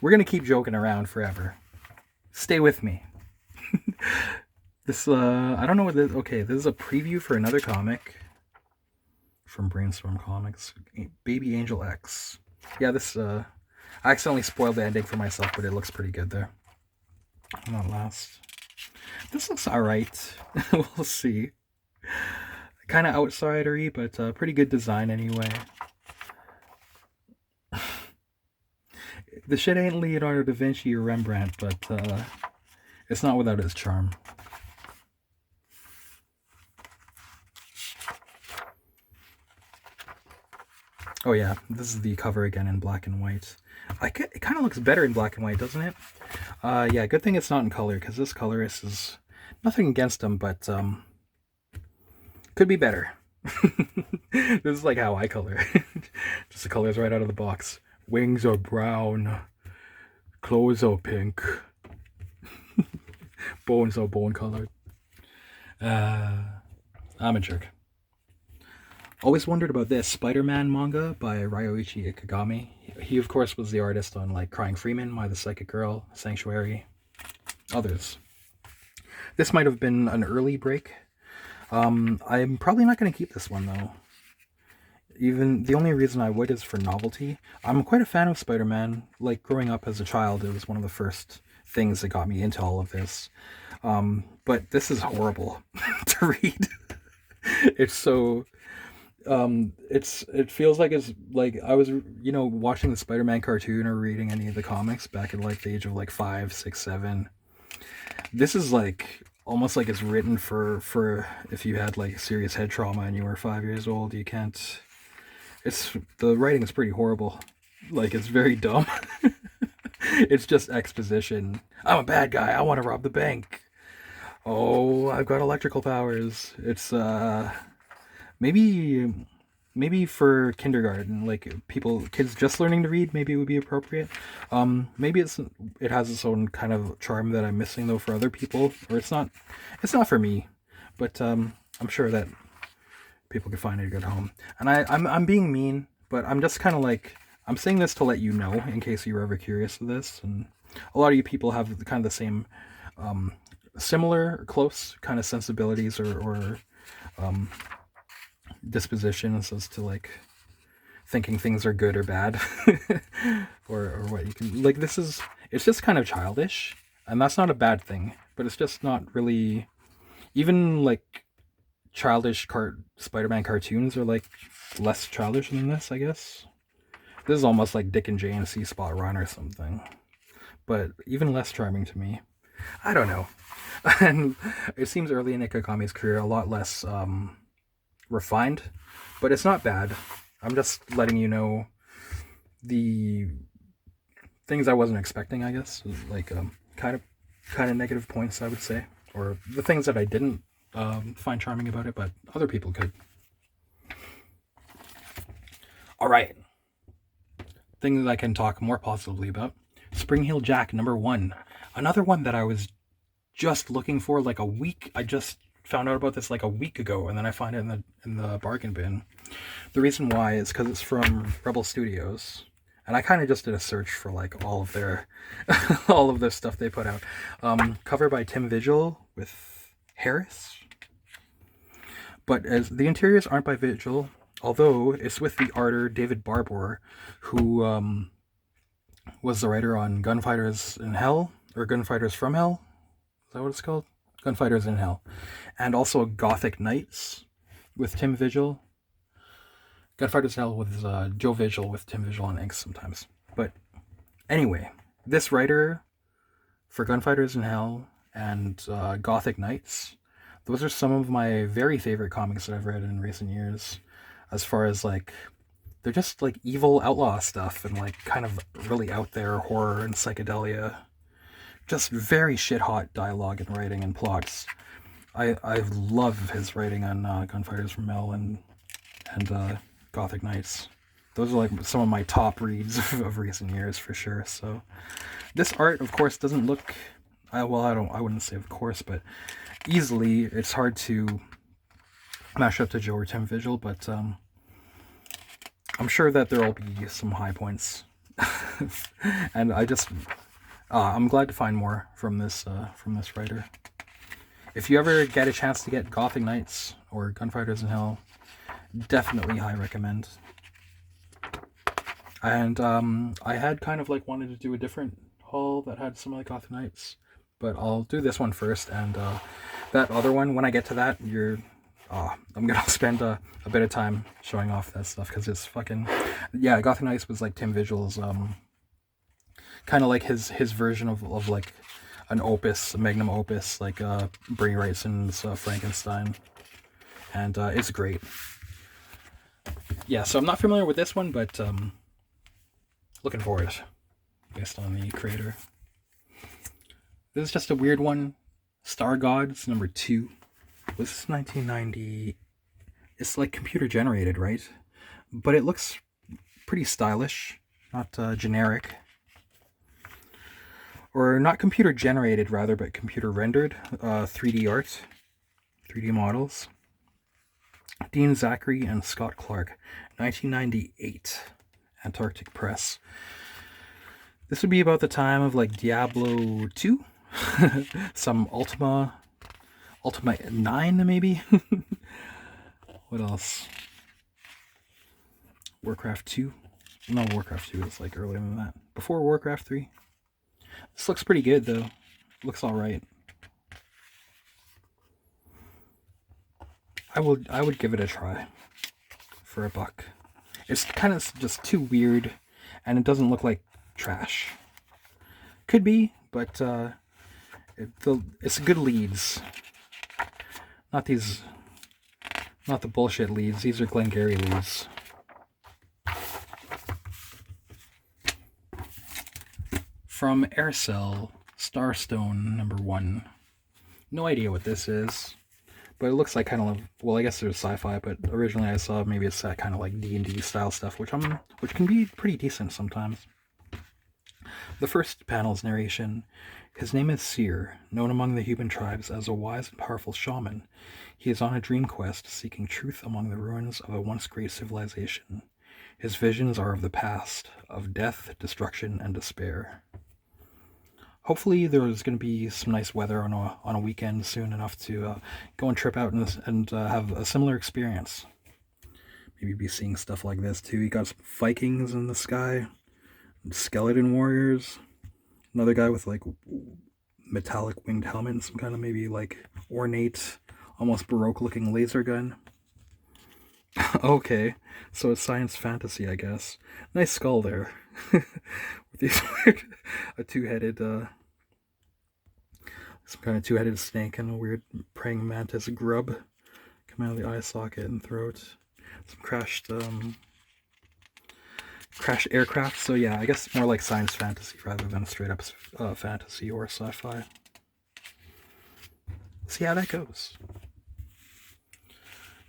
We're going to keep joking around forever. Stay with me. This, I don't know what this... Okay, this is a preview for another comic from Brainstorm Comics. Baby Angel X. Yeah, this, I accidentally spoiled the ending for myself, but it looks pretty good there. Not last. This looks alright. We'll see. Kind of outsider-y, but pretty good design anyway. The shit ain't Leonardo da Vinci or Rembrandt, but it's not without its charm. Oh yeah, this is the cover again in black and white. It kind of looks better in black and white, doesn't it? Yeah, good thing it's not in color, because this colorist is nothing against him, but could be better. This is like how I color. Just the colors right out of the box. Wings are brown. Clothes are pink. Bones are bone colored. I'm a jerk. Always wondered about this Spider-Man manga by Ryoichi Ikegami. He, of course, was the artist on like Crying Freeman, My the Psychic Girl, Sanctuary, others. This might have been an early break. I'm probably not going to keep this one, though. Even the only reason I would is for novelty. I'm quite a fan of Spider-Man. Like, growing up as a child, it was one of the first things that got me into all of this. But this is horrible to read. It's so it feels like it's like I was, watching the Spider-Man cartoon or reading any of the comics back at like the age of like 5, 6, 7. This is like almost like it's written for if you had like serious head trauma and you were 5 years old. You can't. It's the writing is pretty horrible. Like, it's very dumb. It's just exposition. I'm a bad guy. I want to rob the bank. Oh, I've got electrical powers. It's maybe for kindergarten, like kids just learning to read, maybe it would be appropriate. Maybe it has its own kind of charm that I'm missing though for other people, or it's not for me. But I'm sure that people could find it a good home. And I'm being mean, but I'm just kind of like, I'm saying this to let you know in case you were ever curious of this. And a lot of you people have kind of the same, similar, close kind of sensibilities or dispositions as to like thinking things are good or bad, or what you can like. It's just kind of childish, and that's not a bad thing. But it's just not really, even like childish Spider-Man cartoons are like less childish than this, I guess. This is almost like Dick and Jane See Spot Run or something, but even less charming to me. I don't know. And it seems early in Ikegami's career a lot less refined, but it's not bad. I'm just letting you know the things I wasn't expecting, I guess, like kind of negative points, I would say, or the things that I didn't find charming about it, but other people could. All right, things I can talk more positively about. Spring Heel Jack #1, another one that I was just looking for like a week. I just found out about this like a week ago, and then I find it in the bargain bin. The reason why is because it's from Rebel Studios, and I kind of just did a search for like all of their all of their stuff they put out. Cover by Tim Vigil with Harris, but as the interiors aren't by Vigil, although it's with the arter David Barbour, who was the writer on Gunfighters in Hell, or Gunfighters from Hell. Is that what it's called? Gunfighters in Hell. And also Gothic Knights with Tim Vigil. Gunfighters in Hell with Joe Vigil with Tim Vigil on inks sometimes. But anyway, this writer for Gunfighters in Hell and Gothic Knights, those are some of my very favorite comics that I've read in recent years. As far as like, they're just like evil outlaw stuff and like kind of really out there horror and psychedelia. Just very shit-hot dialogue and writing and plots. I love his writing on Gunfighters from Hell and Gothic Knights. Those are like some of my top reads of recent years for sure. So this art, of course, doesn't look I wouldn't say of course, but easily it's hard to mash up to Joe or Tim Vigil, but I'm sure that there will be some high points. And I'm glad to find more from this writer. If you ever get a chance to get Gothic Knights or Gunfighters in Hell, definitely high recommend. And I had kind of like wanted to do a different haul that had some like Gothic Knights, but I'll do this one first, and that other one, when I get to that, I'm gonna spend a bit of time showing off that stuff, because it's fucking, yeah, Gothic Knights was like Tim Vigil's kind of like his version of like an opus, a magnum opus, like Brie Wrightson's Frankenstein, and it's great. Yeah, so I'm not familiar with this one, but looking forward based on the creator. This is just a weird one. Star Gods #2. This is 1990. It's like computer generated, right? But it looks pretty stylish, not generic. Or not computer generated, rather, but computer rendered. 3D art, 3D models. Dean Zachary and Scott Clark, 1998, Antarctic Press. This would be about the time of like Diablo 2, some Ultima 9 maybe. What else? Warcraft 2. No, Warcraft 2 is like earlier than that. Before Warcraft 3. This looks pretty good though. Looks alright. I would give it a try for $1. It's kind of just too weird, and it doesn't look like trash. Could be, but it's good leads. Not the bullshit leads. These are Glengarry leads. From Aircell, Starstone #1. No idea what this is. But it looks like kind of, well, I guess there's sci-fi, but originally I saw maybe it's that kind of like D&D style stuff, which can be pretty decent sometimes. The first panel's narration. His name is Seer, known among the human tribes as a wise and powerful shaman. He is on a dream quest, seeking truth among the ruins of a once great civilization. His visions are of the past, of death, destruction, and despair. Hopefully there's going to be some nice weather on a weekend soon enough to go and trip out and have a similar experience. Maybe be seeing stuff like this too. You got some Vikings in the sky, skeleton warriors, another guy with like metallic winged helmet and some kind of maybe like ornate, almost Baroque looking laser gun. Okay, so it's science fantasy, I guess. Nice skull there. With these weird, a two-headed, some kind of two-headed snake and a weird praying mantis grub coming out of the eye socket and throat. Some crashed aircraft. So yeah, I guess more like science fantasy rather than straight up fantasy or sci-fi. See how that goes.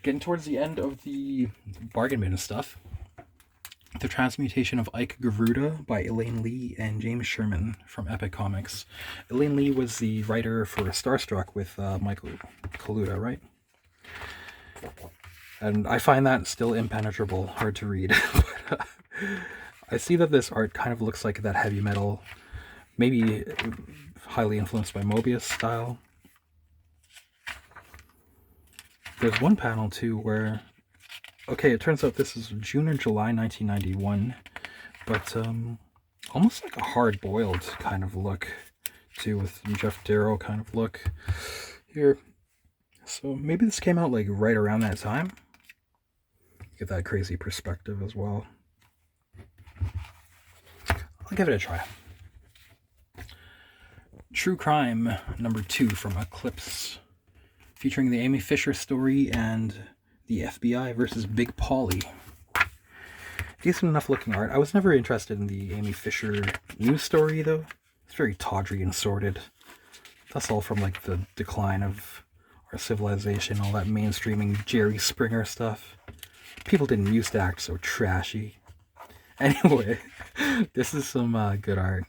Getting towards the end of the bargain bin stuff. The Transmutation of Ike Garuda by Elaine Lee and James Sherman from Epic Comics. Elaine Lee was the writer for Starstruck with Michael Kaluta, right? And I find that still impenetrable, hard to read. But, I see that this art kind of looks like that heavy metal, maybe highly influenced by Mobius style. There's one panel too where, okay, it turns out this is June or July 1991, but almost like a hard-boiled kind of look too, with Jeff Darrow kind of look here. So maybe this came out like right around that time. Get that crazy perspective as well. I'll give it a try. True Crime #2 from Eclipse, featuring the Amy Fisher story and the FBI versus Big Pauly. Decent enough looking art. I was never interested in the Amy Fisher news story though. It's very tawdry and sordid. That's all from like the decline of our civilization, all that mainstreaming Jerry Springer stuff. People didn't used to act so trashy. Anyway, this is some good art.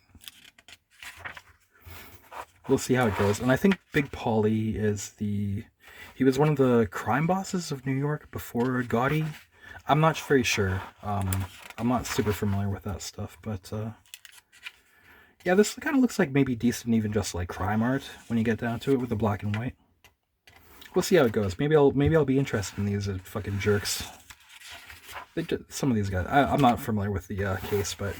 We'll see how it goes. And I think Big Pauly is he was one of the crime bosses of New York before Gotti. I'm not very sure. I'm not super familiar with that stuff, but yeah, this kind of looks like maybe decent, even just like crime art when you get down to it with the black and white. We'll see how it goes. Maybe I'll be interested in these fucking jerks. Some of these guys. I'm not familiar with the case, but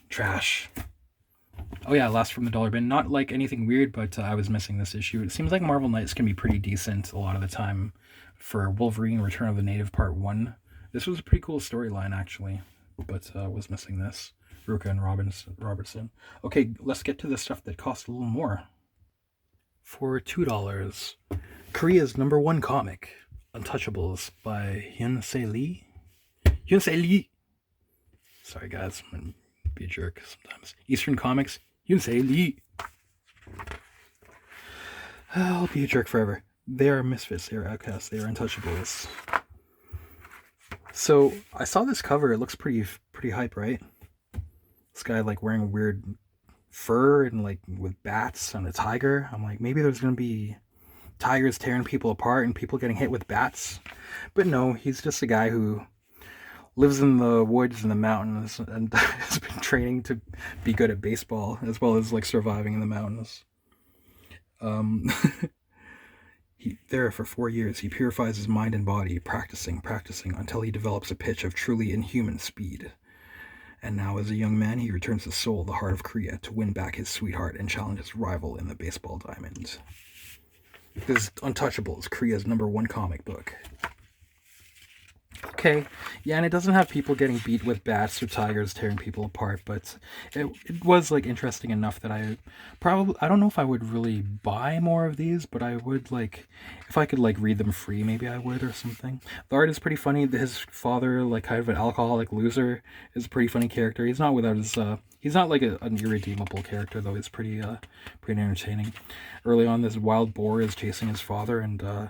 trash. Oh yeah, last from the dollar bin. Not like anything weird, but I was missing this issue. It seems like Marvel Knights can be pretty decent a lot of the time for Wolverine Return of the Native Part 1. This was a pretty cool storyline, actually, but was missing this. Ruka and Robertson. Okay, let's get to the stuff that cost a little more. For $2, Korea's #1 comic, Untouchables by Hyun-Se Lee. Hyun-Se Lee! Sorry guys, I'm gonna be a jerk sometimes. Eastern Comics, Hyun-Se Lee! I'll be a jerk forever. They are misfits, they are outcasts, they are untouchables. So, I saw this cover, it looks pretty hype, right? This guy like wearing weird fur and like with bats and a tiger. I'm like, maybe there's gonna be tigers tearing people apart and people getting hit with bats. But no, he's just a guy who lives in the woods and the mountains and has been training to be good at baseball as well as like surviving in the mountains. There for 4 years, he purifies his mind and body, practicing, until he develops a pitch of truly inhuman speed. And now, as a young man, he returns to Seoul, the heart of Korea, to win back his sweetheart and challenge his rival in the baseball diamond. This is Untouchables, Korea's #1 comic book. Okay, yeah, and it doesn't have people getting beat with bats or tigers tearing people apart, but it was like interesting enough that I don't know if I would really buy more of these, but I would like, if I could like read them free, maybe I would or something. The art is pretty funny. His father, like kind of an alcoholic loser, is a pretty funny character. He's not without his he's not like an irredeemable character though. He's pretty entertaining. Early on, this wild boar is chasing his father, and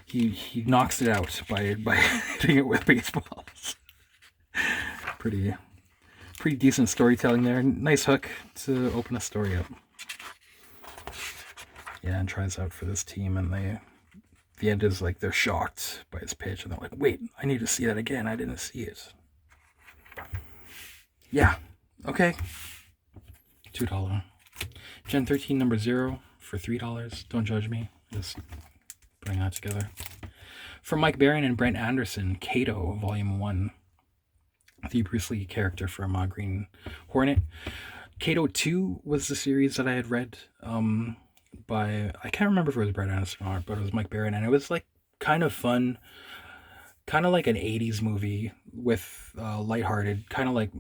he knocks it out by hitting it with baseballs. Pretty decent storytelling there. Nice hook to open a story up. Yeah, and tries out for this team, and the end is like they're shocked by his pitch, and they're like, "Wait, I need to see that again. I didn't see it." Yeah. Okay. $2. Gen 13 number 0 for $3. Don't judge me. Just putting that together. From Mike Baron and Brent Anderson, Kato, Volume 1. The Bruce Lee character from Green Hornet. Kato 2 was the series that I had read by, I can't remember if it was Brent Anderson or not, but it was Mike Baron, and it was like kind of fun, kind of like an 80s movie with lighthearted, kind of like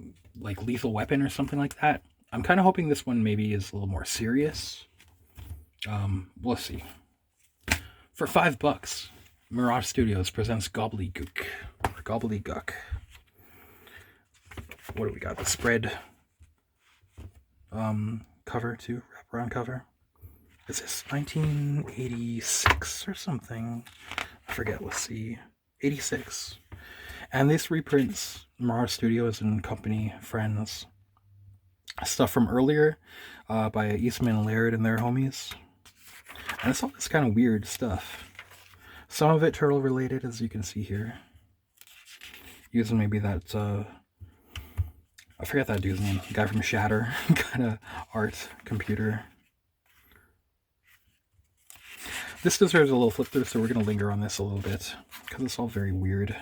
Lethal Weapon or something like that. I'm kind of hoping this one maybe is a little more serious. We'll see. For $5, Mirage Studios presents Gobbledygook. What do we got? The spread cover too, wraparound cover. Is this 1986 or something? I forget. Let's see. 86. And this reprints Mirage Studios and company friends stuff from earlier by Eastman and Laird and their homies. And it's all this kind of weird stuff. Some of it turtle related, as you can see here. Using maybe that, I forget that dude's name, the guy from Shatter, kind of art, computer. This deserves a little flip through, so we're going to linger on this a little bit, because it's all very weird.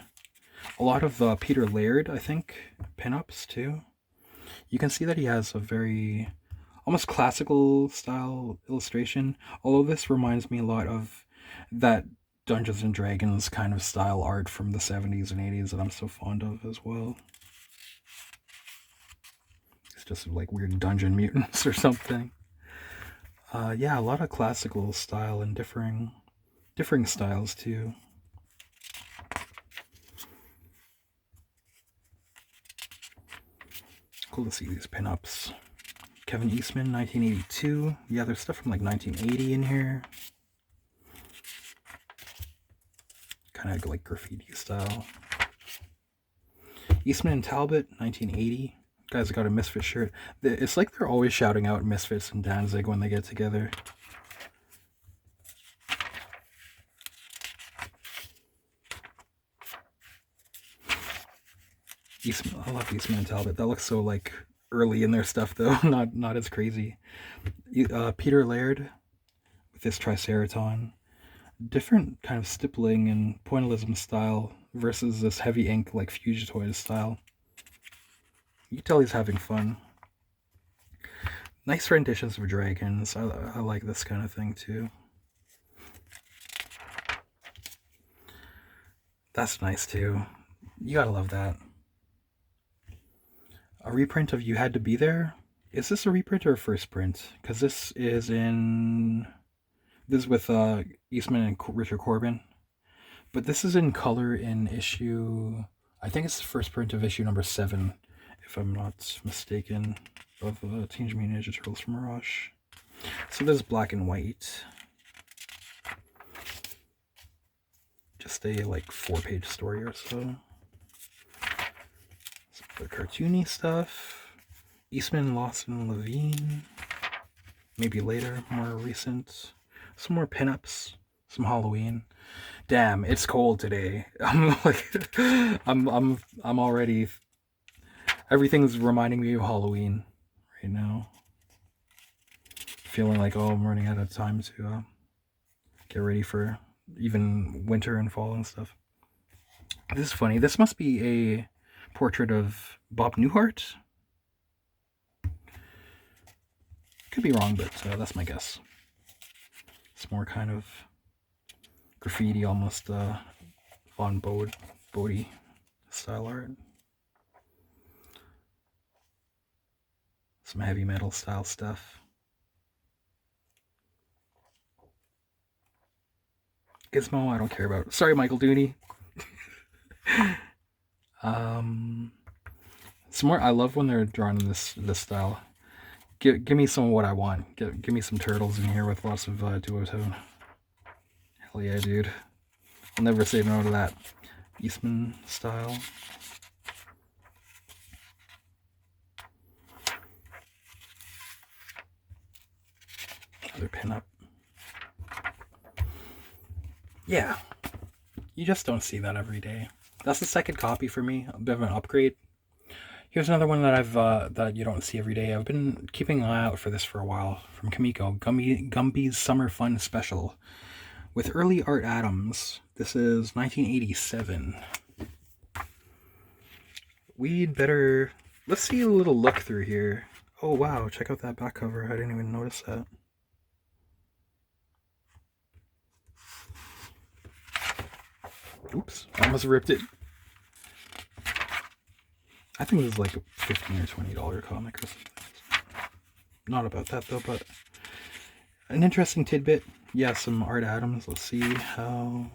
A lot of Peter Laird, I think, pinups too. You can see that he has a very almost classical style illustration, although this reminds me a lot of that Dungeons and Dragons kind of style art from the 70s and 80s that I'm so fond of as well. It's just like weird dungeon mutants or something. Yeah, a lot of classical style and differing styles too. Cool to see these pinups. Kevin Eastman, 1982. Yeah, there's stuff from like 1980 in here. Kind of like graffiti style. Eastman and Talbot, 1980. Guys got a Misfit shirt. It's like they're always shouting out Misfits and Danzig when they get together. Eastman, I love Eastman and Talbot. That looks so like early in their stuff though, not as crazy. Peter Laird with this Triceraton. Different kind of stippling and pointillism style versus this heavy ink like Fugitoid style. You can tell he's having fun. Nice renditions of dragons. I like this kind of thing too. That's nice too. You gotta love that. A reprint of You Had to Be There? Is this a reprint or a first print? Because this is with Eastman and Richard Corbin. But this is in color in issue, I think it's the first print of issue number 7, if I'm not mistaken, of Teenage Mutant Ninja Turtles from Mirage. So this is black and white. Just a like 4-page story or so. Some other cartoony stuff. Eastman, Lawson, Levine. Maybe later, more recent. Some more pinups. Some Halloween. Damn, it's cold today. I'm like, I'm already. Everything's reminding me of Halloween right now. Feeling like, oh, I'm running out of time to get ready for even winter and fall and stuff. This is funny. This must be a portrait of Bob Newhart. Could be wrong, but that's my guess. It's more kind of graffiti, almost Von Bodie style art. Some heavy metal style stuff. Gizmo, I don't care about. Sorry, Michael Dooney. Some more. I love when they're drawn in this style. Give me some of what I want. Give me some turtles in here with lots of duotone. Hell yeah, dude. I'll never say no to that. Eastman style. Another pinup. Yeah. You just don't see that every day. That's the second copy for me. A bit of an upgrade. Here's another one that I've that you don't see every day. I've been keeping an eye out for this for a while. From Kamiko, Gumby's Summer Fun Special with early Art Adams. This is 1987. We'd better... Let's see a little look through here. Oh wow, check out that back cover. I didn't even notice that. Oops, I almost ripped it. I think this is like a $15 or $20 comic or something. Not about that though, but an interesting tidbit. Yeah, some Art Adams. Let's see how...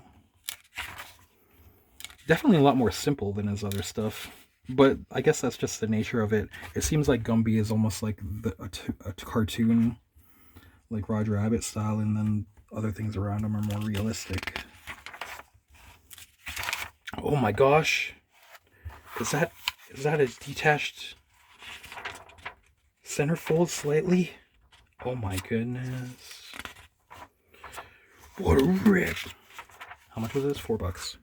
Definitely a lot more simple than his other stuff. But I guess that's just the nature of it. It seems like Gumby is almost like a cartoon, like Roger Rabbit style, and then other things around him are more realistic. Oh my gosh. Is that a detached centerfold slightly? Oh my goodness. What a rip. How much was this? $4.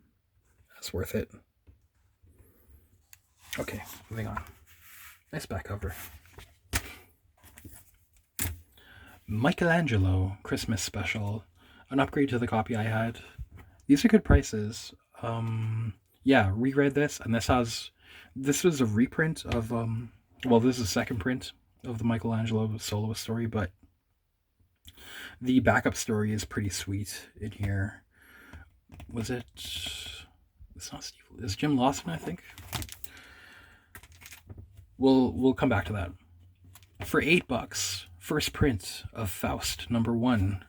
That's worth it. Okay, moving on. Nice back cover. Michelangelo Christmas Special. An upgrade to the copy I had. These are good prices. Yeah, reread this, and this was a reprint of, well, this is a second print of the Michelangelo solo story, but the backup story is pretty sweet in here. Was it... It's not Steve... It's Jim Lawson, I think. We'll come back to that. For $8, first print of Faust #1.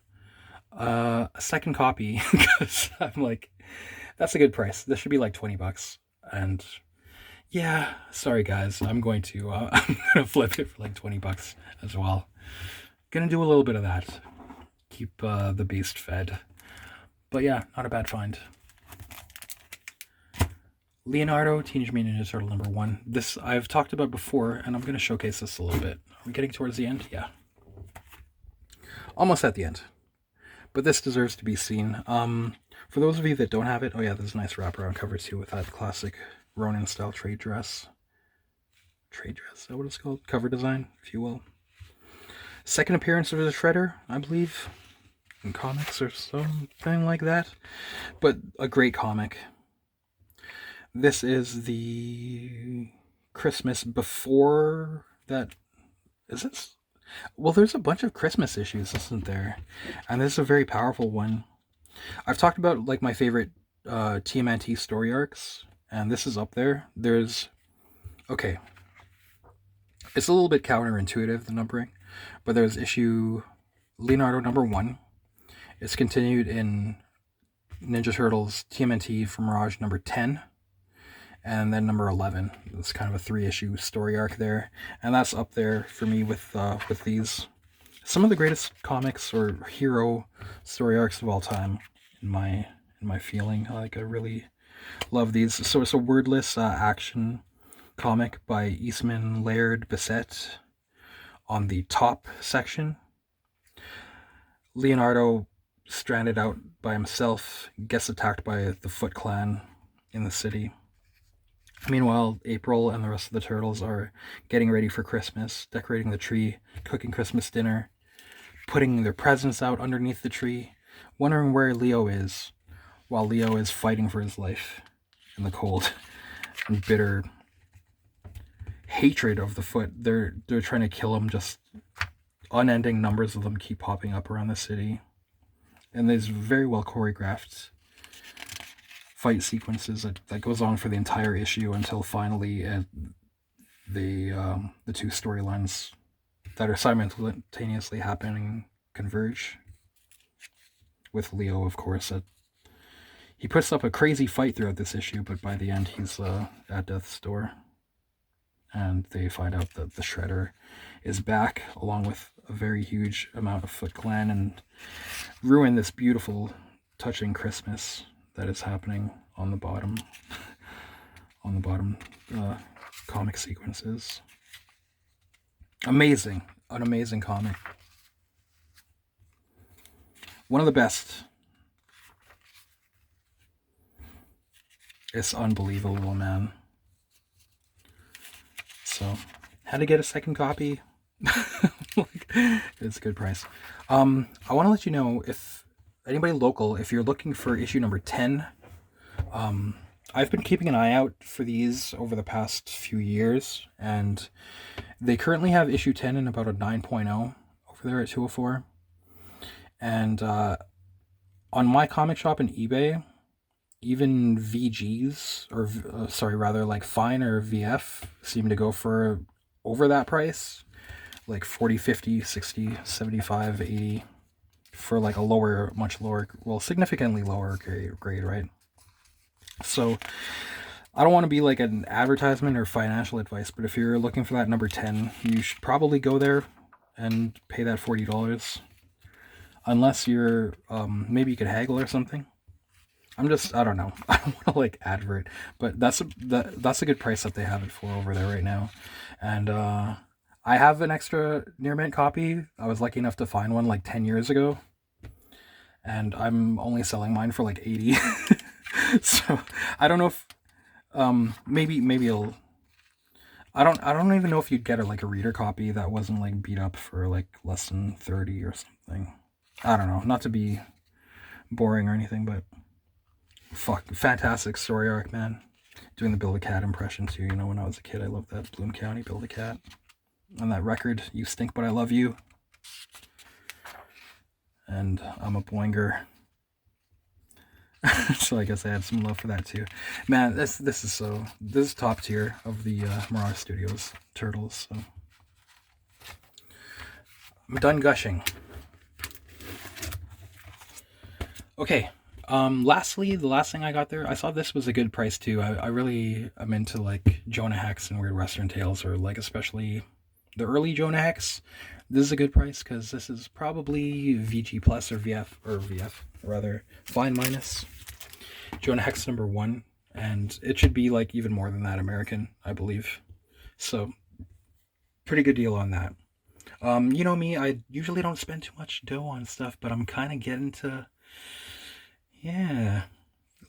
A second copy, because I'm like, that's a good price. This should be like $20. And yeah, sorry guys, I'm going to flip it for like $20 as well. Gonna do a little bit of that. Keep the beast fed. But yeah, not a bad find. Leonardo, Teenage Mutant Ninja Turtle #1. This I've talked about before, and I'm going to showcase this a little bit. Are we getting towards the end? Yeah. Almost at the end. But this deserves to be seen. For those of you that don't have it, oh yeah, there's a nice wraparound cover too with that classic Ronin style trade dress. Trade dress, is that what it's called? Cover design, if you will. Second appearance of the Shredder, I believe, in comics or something like that. But a great comic. This is the Christmas before that. Is this? Well, there's a bunch of Christmas issues, isn't there? And this is a very powerful one. I've talked about like my favorite TMNT story arcs, and this is up there. There's... Okay. It's a little bit counterintuitive, the numbering, but there's issue Leonardo #1. It's continued in Ninja Turtles TMNT from Mirage #10. And then #11. It's kind of a 3-issue story arc there, and that's up there for me with these. Some of the greatest comics or hero story arcs of all time, in my feeling. I really love these. So it's a wordless action comic by Eastman Laird Bissett. On the top section, Leonardo, stranded out by himself, gets attacked by the Foot Clan in the city. Meanwhile, April and the rest of the turtles are getting ready for Christmas, decorating the tree, cooking Christmas dinner, putting their presents out underneath the tree, wondering where Leo is while Leo is fighting for his life in the cold and bitter hatred of the Foot. They're trying to kill him. Just unending numbers of them keep popping up around the city, and there's very well choreographed fight sequences that goes on for the entire issue until finally the two storylines that are simultaneously happening converge. With Leo, of course, he puts up a crazy fight throughout this issue, but by the end he's at death's door, and they find out that the Shredder is back along with a very huge amount of Foot Clan and ruin this beautiful, touching Christmas that is happening on the bottom comic sequences. Amazing, an amazing comic. One of the best. It's unbelievable, man. So, had to get a second copy. It's a good price. I want to let you know, if anybody local, if you're looking for issue number 10, I've been keeping an eye out for these over the past few years, and they currently have issue 10 in about a 9.0 over there at 204. And on my comic shop and eBay, even VGs, or rather like Fine or VF, seem to go for over that price, like 40, 50, 60, 75, 80, for like a lower, much lower, well, significantly lower grade, right? So I don't want to be like an advertisement or financial advice, but if you're looking for that number 10, you should probably go there and pay that $40. Unless you're, maybe you could haggle or something. I don't know. I don't want to like advert, but that's a good price that they have it for over there right now. And I have an extra near mint copy. I was lucky enough to find one like 10 years ago, and I'm only selling mine for like 80. So I don't know if maybe it'll. I don't even know if you'd get like a reader copy that wasn't like beat up for like less than 30 or something. I don't know. Not to be boring or anything, but fantastic story arc, man. Doing the Build-A-Cat impression too. You know, when I was a kid, I loved that Bloom County Build-A-Cat. And that record, You Stink But I Love You. And I'm a boinger. So I guess I had some love for that too. Man, this is top tier of the Mirage Studios Turtles. So I'm done gushing. Okay. Lastly, the last thing I got there, I saw this was a good price too. I really am into like Jonah Hex and Weird Western Tales, or like especially the early Jonah Hex. This is a good price because this is probably VG plus or VF rather, Fine minus Jonah Hex number 1, and it should be like even more than that American, I believe. So pretty good deal on that. You know me, I usually don't spend too much dough on stuff, but I'm kind of getting to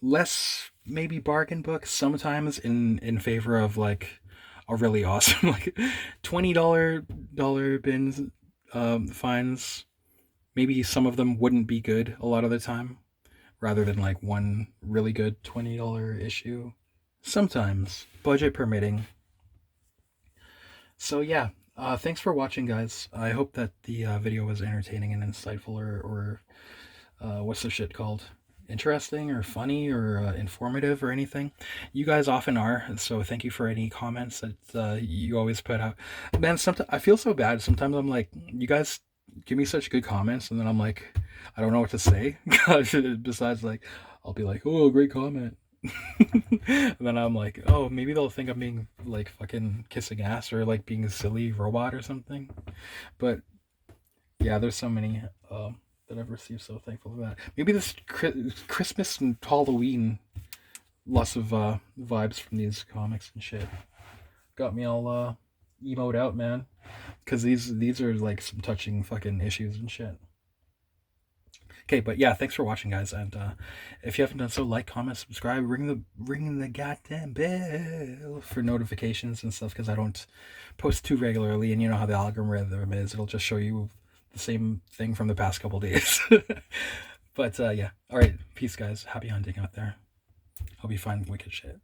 less maybe bargain books sometimes in favor of like a really awesome like $20 bins finds. Maybe some of them wouldn't be good a lot of the time, rather than like one really good $20 issue. Sometimes, budget permitting. So yeah, thanks for watching, guys. I hope that the video was entertaining and insightful, or what's the shit called? Interesting or funny or informative or anything. You guys often are, so thank you for any comments that you always put out. Man, sometimes I feel so bad. Sometimes I'm like, you guys give me such good comments, and then I'm like, I don't know what to say. Besides, like, I'll be like, oh, great comment. And then I'm like, oh, maybe they'll think I'm being like fucking kissing ass or like being a silly robot or something. But yeah, there's so many that I've received, so thankful for that. Maybe this Christmas and Halloween, lots of vibes from these comics and shit. Got me all emoed out, man. Because these are like some touching fucking issues and shit. Okay, but yeah, thanks for watching, guys. And if you haven't done so, like, comment, subscribe, ring the goddamn bell for notifications and stuff, because I don't post too regularly, and you know how the algorithm is. It'll just show you the same thing from the past couple days. But yeah, all right, peace, guys. Happy hunting out there. Hope you find wicked shit.